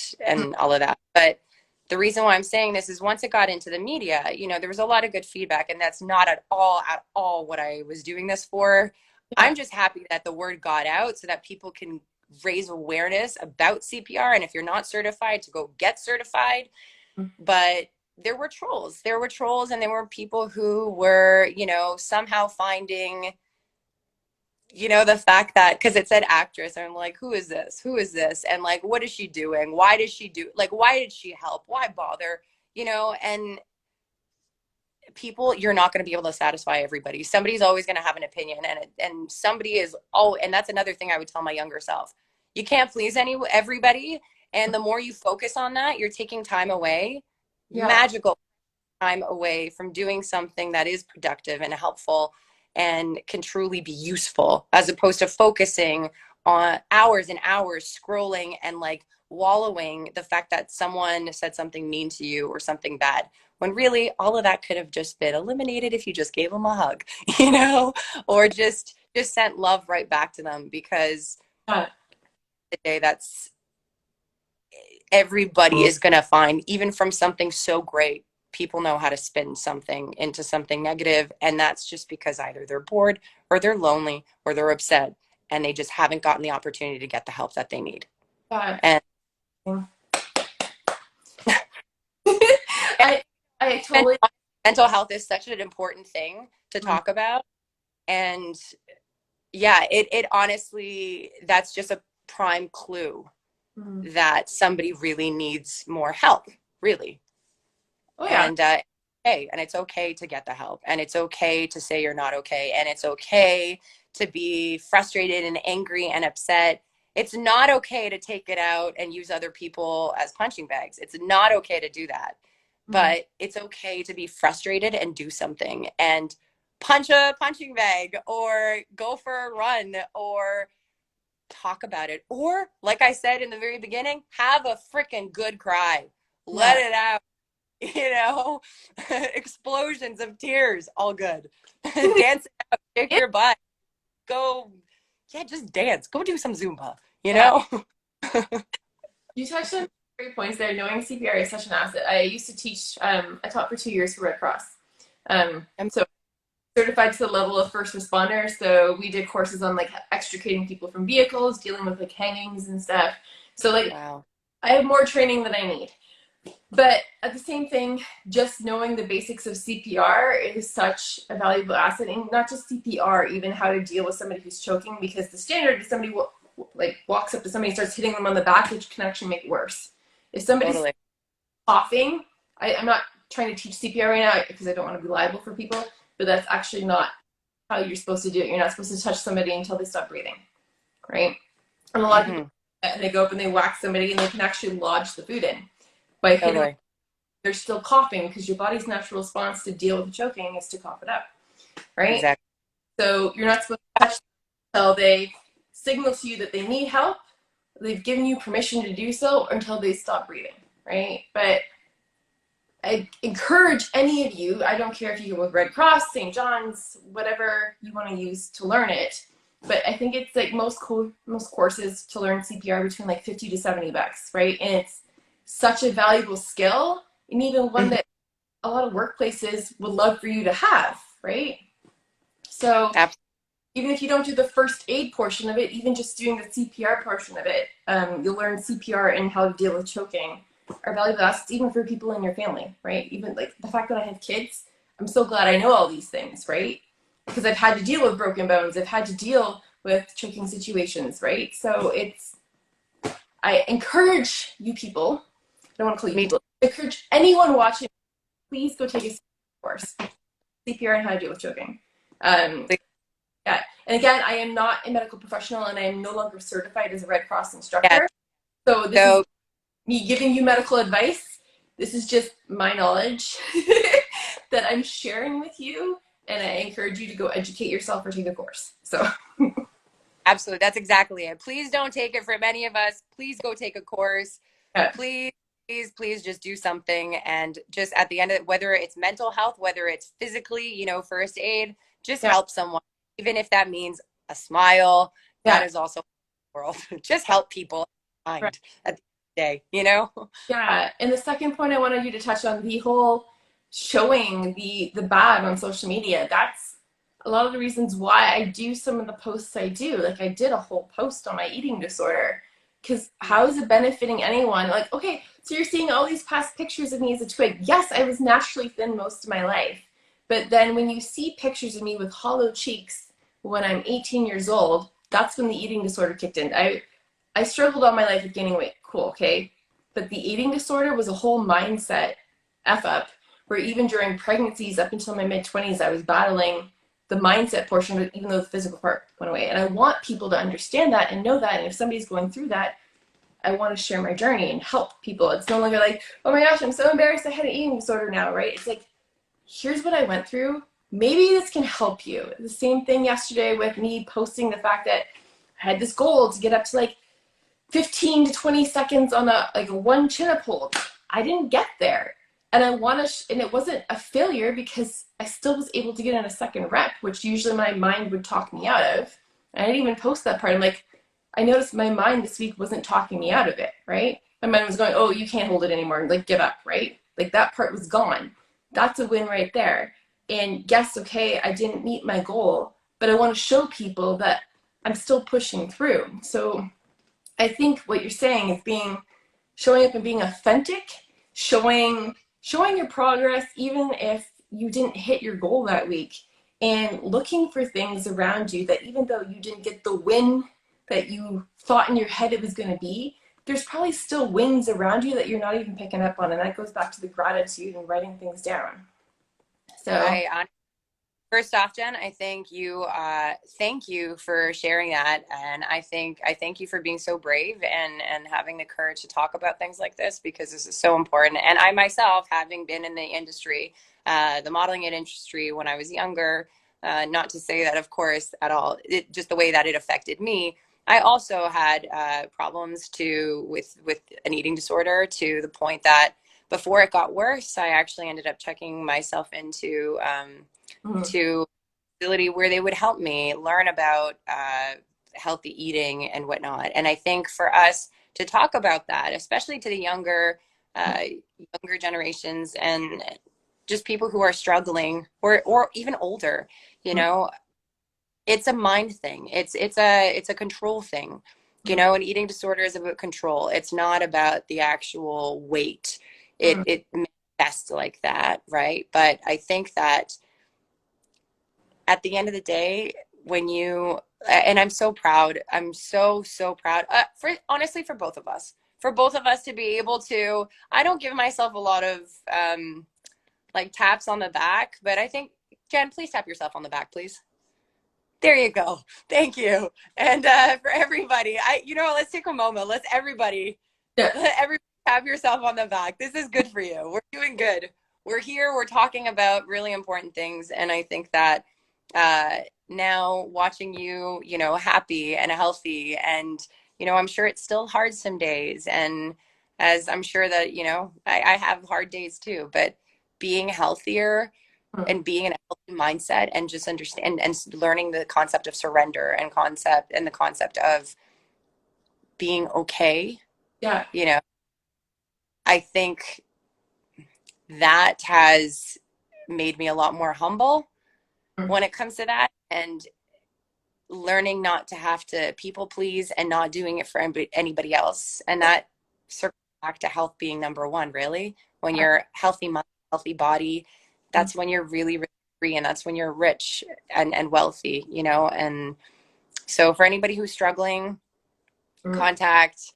all of that. But the reason why I'm saying this is once it got into the media, there was a lot of good feedback, and that's not at all what I was doing this for. Yeah. I'm just happy that the word got out so that people can raise awareness about CPR. And if you're not certified, to go get certified. Mm. But there were trolls. There were trolls, and there were people who were, somehow finding, the fact that because it said actress, and I'm like, who is this? Who is this? And like, what is she doing? Why does she do? Like, why did she help? Why bother? And people, you're not going to be able to satisfy everybody. Somebody's always going to have an opinion, and somebody is and that's another thing I would tell my younger self. You can't please everybody, and the more you focus on that, you're taking time away, Yeah. magical time away from doing something that is productive and helpful and can truly be useful, as opposed to focusing on hours and hours scrolling and like wallowing the fact that someone said something mean to you or something bad, when really all of that could have just been eliminated if you just gave them a hug, or just sent love right back to them. Because Yeah. the day that's everybody is going to find, even from something so great, people know how to spin something into something negative. And that's just because either they're bored or they're lonely or they're upset, and they just haven't gotten the opportunity to get the help that they need. Yeah. And I I totally. mental health is such an important thing to Mm. talk about. And yeah, it honestly, that's just a prime clue Mm. that somebody really needs more help, really. Oh yeah. And hey, and it's okay to get the help, and it's okay to say you're not okay, and it's okay to be frustrated and angry and upset. It's not okay to take it out and use other people as punching bags. It's not okay to do that. Mm. But it's okay to be frustrated and do something and punch a punching bag or go for a run or talk about it, or like I said in the very beginning, have a freaking good cry. Let Yeah. it out. you know, explosions of tears, all good. Dance it out, shake Yeah. your butt, go, yeah, just dance. Go do some Zumba, you Yeah. know? You touched on great points there. Knowing CPR is such an asset. I used to teach. I taught for 2 years for Red Cross. So certified to the level of first responder. So we did courses on like extricating people from vehicles, dealing with like hangings and stuff. So like Wow. I have more training than I need. But at the same thing, just knowing the basics of CPR is such a valuable asset, and not just CPR, even how to deal with somebody who's choking. Because the standard is somebody like walks up to somebody and starts hitting them on the back, which can actually make it worse. If somebody's Totally. coughing, I'm not trying to teach CPR right now because I don't want to be liable for people, but that's actually not how you're supposed to do it. You're not supposed to touch somebody until they stop breathing, right? And a lot of people, Mm-hmm. and they go up and they whack somebody, and they can actually lodge the food in by hitting. Totally. They're still coughing because your body's natural response to deal with the choking is to cough it up, right? Exactly. So you're not supposed to touch them until they signal to you that they need help, they've given you permission to do so, or until they stop breathing, right? But I encourage any of you, I don't care if you go with Red Cross, St. John's, whatever you want to use to learn it, but I think it's like most courses to learn CPR between like 50 to 70 bucks, right? And it's such a valuable skill, and even one Mm-hmm. that a lot of workplaces would love for you to have, right? So Absolutely. even if you don't do the first aid portion of it, even just doing the CPR portion of it, you'll learn CPR and how to deal with choking are valuable assets even for people in your family, right? Even like the fact that I have kids, I'm so glad I know all these things, right? Because I've had to deal with broken bones. I've had to deal with choking situations, right? So I encourage you people, I don't want to call you Me people, I encourage anyone watching, please go take a course, CPR and how to deal with choking. Um, too. yeah. And again, I am not a medical professional and I am no longer certified as a Red Cross Yeah. instructor. So this is So me giving you medical advice. This is just my knowledge that I'm sharing with you. And I encourage you to go educate yourself or take a course. So, absolutely, that's exactly it. Please don't take it from any of us. Please go take a course. yeah, Please, please just do something. And just at the end of it, whether it's mental health, whether it's physically, first aid, just yeah, help someone, even if that means a smile. That yeah, is also the world. Just help people right. mind at the end of the day. Yeah. And the second point I wanted you to touch on, the whole showing the bad on social media. That's a lot of the reasons why I do some of the posts I do. Like I did a whole post on my eating disorder. Because how is it benefiting anyone? Like, okay, so you're seeing all these past pictures of me as a twig. Yes, I was naturally thin most of my life. But then when you see pictures of me with hollow cheeks when I'm 18 years old, that's when the eating disorder kicked in. I struggled all my life with gaining weight. Cool, okay. But the eating disorder was a whole mindset F up, where even during pregnancies up until my mid 20s, I was battling the mindset portion of it, even though the physical part went away. And I want people to understand that and know that. And if somebody's going through that, I want to share my journey and help people. It's no longer like, oh my gosh, I'm so embarrassed I had an eating disorder now, right? It's like, here's what I went through. Maybe this can help you. The same thing yesterday with me posting the fact that I had this goal to get up to like 15 to 20 seconds on a one chin-up hold. I didn't get there. And I want to, and it wasn't a failure because I still was able to get in a second rep, which usually my mind would talk me out of. And I didn't even post that part. I'm like, I noticed my mind this week wasn't talking me out of it, right? My mind was going, oh, you can't hold it anymore. Like, give up, right? Like that part was gone. That's a win right there. And yes, okay, I didn't meet my goal, but I want to show people that I'm still pushing through. So I think what you're saying is being showing up and being authentic, showing your progress even if you didn't hit your goal that week, and looking for things around you that even though you didn't get the win that you thought in your head it was going to be, there's probably still wins around you that you're not even picking up on, and that goes back to the gratitude and writing things down. So I First off, Jen, I thank you for sharing that, and I thank you for being so brave and having the courage to talk about things like this because this is so important. And I myself, having been in the industry, the modeling industry when I was younger, not to say that, of course, at all, just the way that it affected me. I also had problems with an eating disorder to the point that before it got worse, I actually ended up checking myself into mm, to a facility where they would help me learn about healthy eating and whatnot. And I think for us to talk about that, especially to the younger generations and just people who are struggling or even older, you mm, know, it's a mind thing. It's a control thing. An eating disorder is about control. It's not about the actual weight. It mm, it manifests like that, right? But I think that at the end of the day, when you and I'm so proud, I'm so proud, for honestly, for both of us to be able to. I don't give myself a lot of like taps on the back, but I think, Jen, please tap yourself on the back, please. There you go. Thank you. And for everybody, let's take a moment. yeah, Let everybody tap yourself on the back. This is good for you. We're doing good. We're here. We're talking about really important things. And I think that uh, now watching you, happy and healthy, and, I'm sure it's still hard some days. And as I'm sure that, I have hard days too, but being healthier mm, and being in a healthy mindset and just understand and learning the concept of surrender and the concept of being okay, yeah, you know, I think that has made me a lot more humble mm, when it comes to that, and learning not to have to people please and not doing it for anybody else. And that circles back to health being number one, really. When you're healthy mind, healthy body, that's when you're really, really free, and that's when you're rich and wealthy, you know. And so for anybody who's struggling, Mm. contact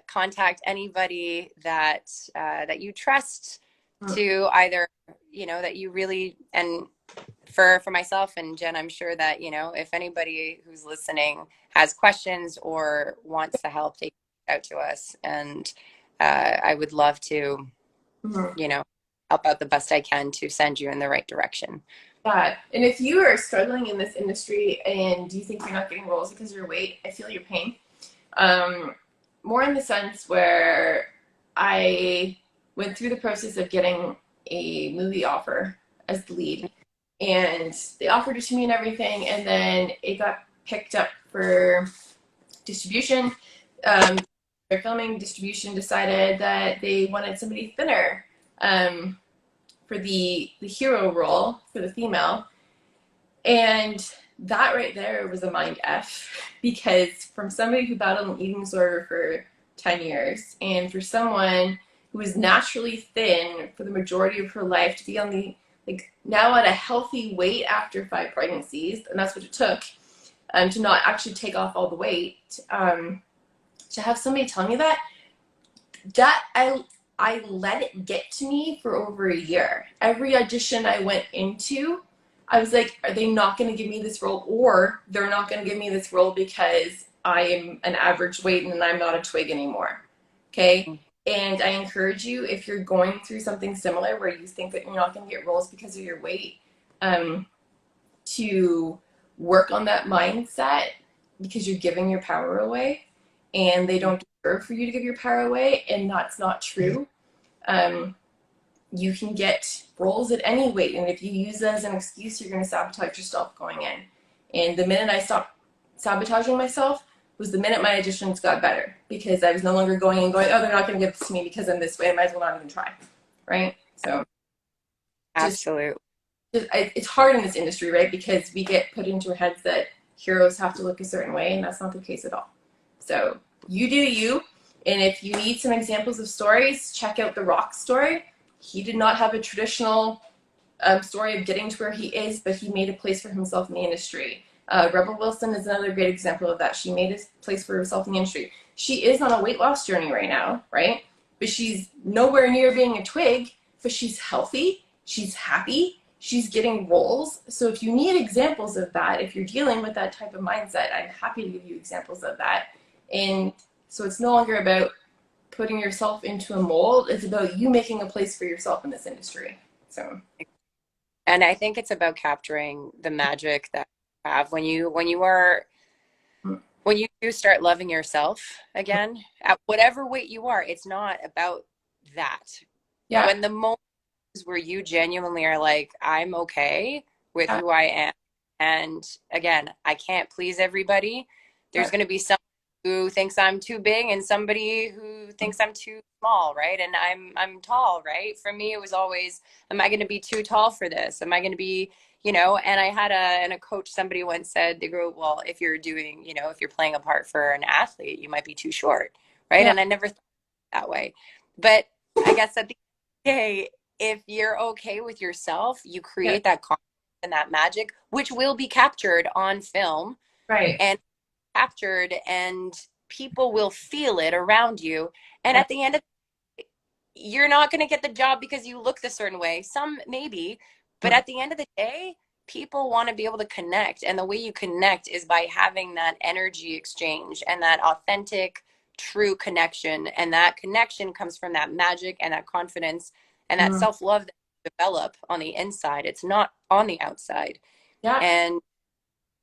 contact anybody that that you trust, Mm. to either, you know, that you really, and for myself and Jen, I'm sure that, you know, if anybody who's listening has questions or wants the help, they can reach out to us, and I would love to, Mm. you know, help out the best I can to send you in the right direction. Yeah. And if you are struggling in this industry and you think you're not getting roles because of your weight, I feel your pain. Um, More in the sense where I went through the process of getting a movie offer as the lead, and they offered it to me and everything, and then it got picked up for distribution. Their filming distribution decided that they wanted somebody thinner um, for the hero role for the female, and that right there was a mind F, because from somebody who battled an eating disorder for 10 years, and for someone who was naturally thin for the majority of her life to be on the, like, now at a healthy weight after 5 pregnancies, and that's what it took, to not actually take off all the weight, to have somebody tell me that I let it get to me for over a year. Every audition I went into, I was like, are they not going to give me this role? Or they're not going to give me this role because I am an average weight and I'm not a twig anymore. Okay? And I encourage you, if you're going through something similar where you think that you're not going to get roles because of your weight, to work on that mindset, because you're giving your power away and they don't deserve for you to give your power away, and that's not true. Um, you can get roles at any weight, and if you use that as an excuse, you're going to sabotage yourself going in. And the minute I stopped sabotaging myself was the minute my auditions got better, because I was no longer going and going, oh, they're not going to give this to me because I'm this way, I might as well not even try, right? So just Absolutely. it's hard in this industry, right? Because we get put into our heads that heroes have to look a certain way, and that's not the case at all. So you do you, and if you need some examples of stories, check out The Rock's story. He did not have a traditional story of getting to where he is, but he made a place for himself in the industry. Rebel Wilson is another great example of that. She made a place for herself in the industry. She is on a weight loss journey right now, right? But she's nowhere near being a twig, but she's healthy, she's happy, she's getting roles. So if you need examples of that, if you're dealing with that type of mindset, I'm happy to give you examples of that. And so it's no longer about putting yourself into a mold, it's about you making a place for yourself in this industry. So And I think it's about capturing the magic that you have when you do start loving yourself again, at whatever weight you are. It's not about that. yeah, When the moments where you genuinely are like, I'm okay with yeah, who I am, and again, I can't please everybody. There's yeah, going to be some who thinks I'm too big and somebody who thinks I'm too small, right? And I'm tall, right? For me, it was always, am I going to be too tall for this? Am I going to be, you know? And I had a coach, somebody once said, they go, well, if you're doing, you know, if you're playing a part for an athlete, you might be too short, right? yeah, And I never thought that way. But I guess at the day, if you're okay with yourself, you yeah, create that confidence and that magic, which will be captured on film right, and captured, and people will feel it around you. And yeah, at the end of, you're not going to get the job because you look the certain way. Some maybe, but at the end of the day, people want to be able to connect. And the way you connect is by having that energy exchange and that authentic, true connection. And that connection comes from that magic and that confidence and that mm, self love that you develop on the inside. It's not on the outside. yeah, And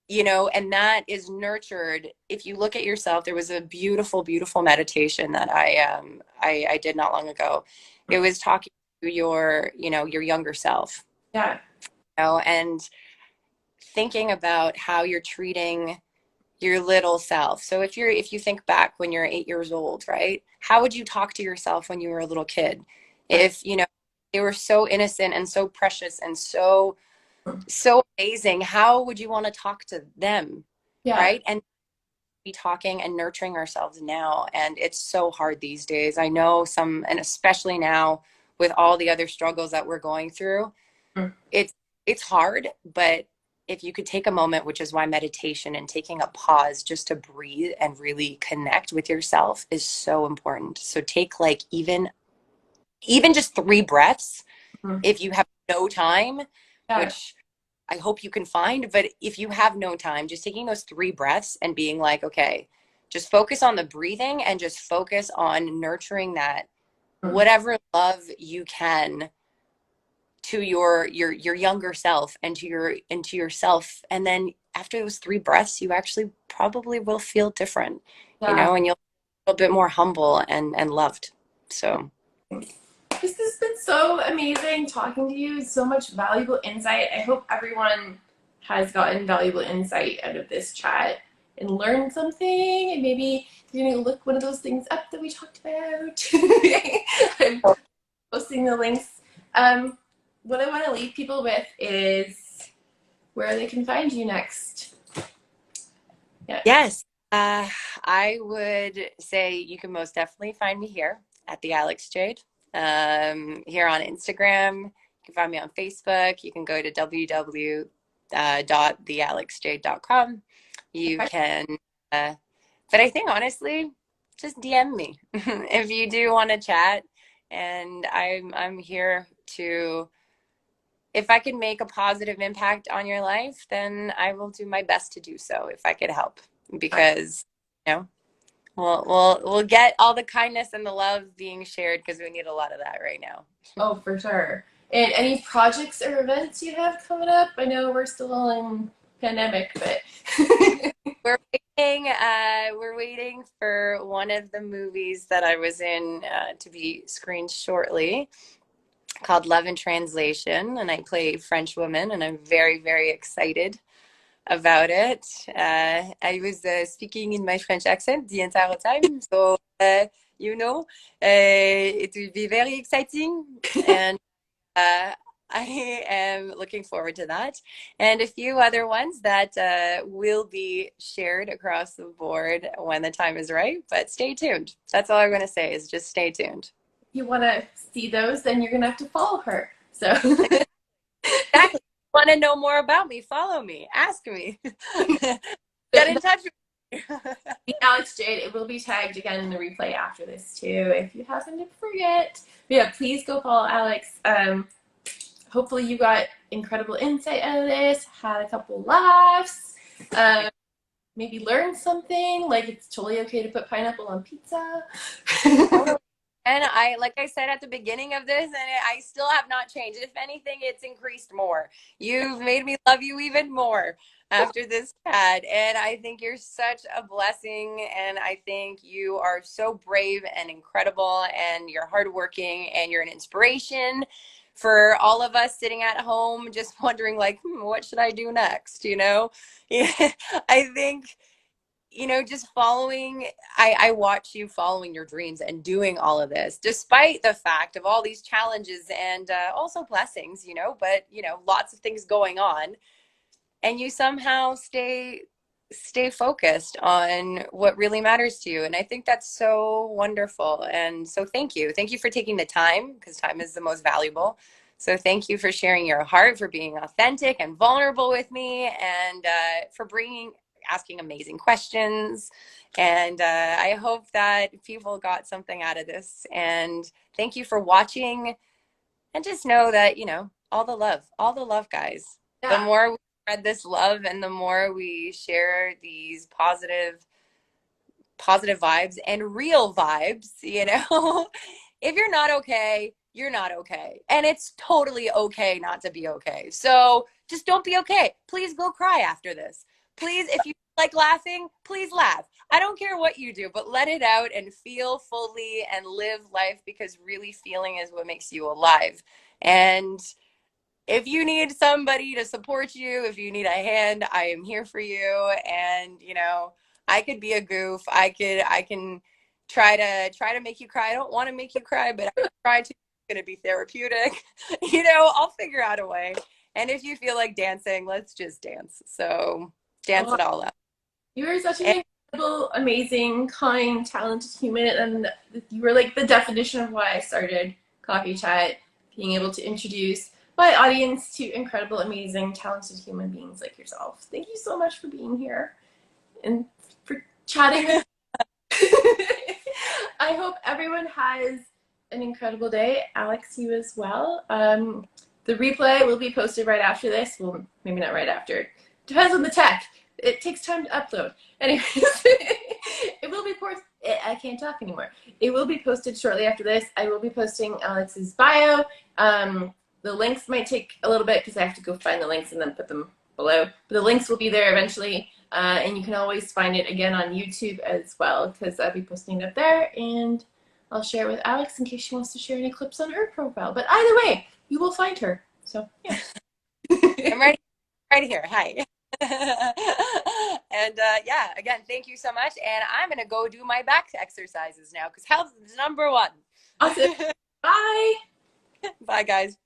you know, and that is nurtured. If you look at yourself, there was a beautiful, beautiful meditation that I did not long ago. It was talking to your, you know, your younger self, yeah, you know, and thinking about how you're treating your little self. So if you think back when you're 8 years old, right? How would you talk to yourself when you were a little kid? right, If, you know, they were so innocent and so precious and so amazing, how would you want to talk to them? yeah, Right? And be talking and nurturing ourselves now. And it's so hard these days. I know some, and especially now with all the other struggles that we're going through. Mm. It's hard, but if you could take a moment, which is why meditation and taking a pause just to breathe and really connect with yourself is so important. So take like even just 3 breaths Mm. if you have no time, Yeah. which I hope you can find, but if you have no time, just taking those 3 breaths and being like, okay, just focus on the breathing and just focus on nurturing that Mm. whatever love you can to your younger self and to yourself. And then after those 3 breaths, you actually probably will feel different, Yeah. and you'll feel a bit more humble and loved. So This has been so amazing talking to you. So much valuable insight. I hope everyone has gotten valuable insight out of this chat and learned something. And maybe you're going to look one of those things up that we talked about. I'm posting the links. Um, what I want to leave people with is where they can find you next. Yeah. yes, I would say you can most definitely find me here at the Alex Jade. Here on Instagram, you can find me on Facebook. You can go to www.thealexjade.com. You Okay. can, but I think honestly, just DM me if you do want to chat, and I'm here to. If I can make a positive impact on your life, then I will do my best to do so if I could help. Because, you know, we'll get all the kindness and the love being shared because we need a lot of that right now. Oh, for sure. And any projects or events you have coming up? I know we're still in pandemic, but We're waiting for one of the movies that I was in to be screened shortly, called Love in Translation, and I play a French woman, and I'm very, very excited about it. I was speaking in my French accent the entire time, so it will be very exciting, and I am looking forward to that, and a few other ones that will be shared across the board when the time is right. But stay tuned. That's all I'm going to say is just stay tuned. you want to see those, then you're gonna have to follow her. So Exactly. Want to know more about me? Follow me. Ask me. Get in the touch with me. Alex Jade, it will be tagged again in the replay after this too, if you happen to forget. But yeah, please go follow Alex. Hopefully you got incredible insight out of this, had a couple laughs, um, maybe learned something, like it's totally okay to put pineapple on pizza. Totally. And like I said at the beginning of this, and I still have not changed. If anything, it's increased more. You've made me love you even more after this chat. And I think you're such a blessing. And I think you are so brave and incredible, and you're hardworking, and you're an inspiration for all of us sitting at home, just wondering, like, what should I do next? Yeah, I think just following, I watch you following your dreams and doing all of this, despite the fact of all these challenges and also blessings, but, lots of things going on. And you somehow stay focused on what really matters to you. And I think that's so wonderful. And so thank you. Thank you for taking the time, because time is the most valuable. So thank you for sharing your heart, for being authentic and vulnerable with me, and for asking amazing questions. And I hope that people got something out of this. And thank you for watching. And just know that, all the love, guys. The Yeah, more we spread this love and the more we share these positive vibes and real vibes, if you're not okay, you're not okay. And it's totally okay not to be okay. So just don't be okay. Please go cry after this. Please, if you like laughing, please laugh. I don't care what you do, but let it out and feel fully and live life, because really feeling is what makes you alive. And if you need somebody to support you, if you need a hand, I am here for you. And I could be a goof. I can try to make you cry. I don't want to make you cry, but I try to. It's going to be therapeutic. I'll figure out a way. And if you feel like dancing, let's just dance. So dance oh, it all out. you are such And an incredible, amazing, kind, talented human, and you were like the definition of why I started Coffee Chat, being able to introduce my audience to incredible, amazing, talented human beings like yourself. Thank you so much for being here and for chatting with I hope everyone has an incredible day. Alex, you as well. The replay will be posted right after this. Well, maybe not right after. Depends on the tech. It takes time to upload. Anyways, it will be posted. I can't talk anymore. It will be posted shortly after this. I will be posting Alex's bio. The links might take a little bit because I have to go find the links and then put them below. But the links will be there eventually. And you can always find it again on YouTube as well because I'll be posting it up there. And I'll share it with Alex in case she wants to share any clips on her profile. But either way, you will find her. So, yeah. I'm right here. Hi. And yeah, again, thank you so much. And I'm going to go do my back exercises now because health is number one. Awesome. Bye. Bye, guys.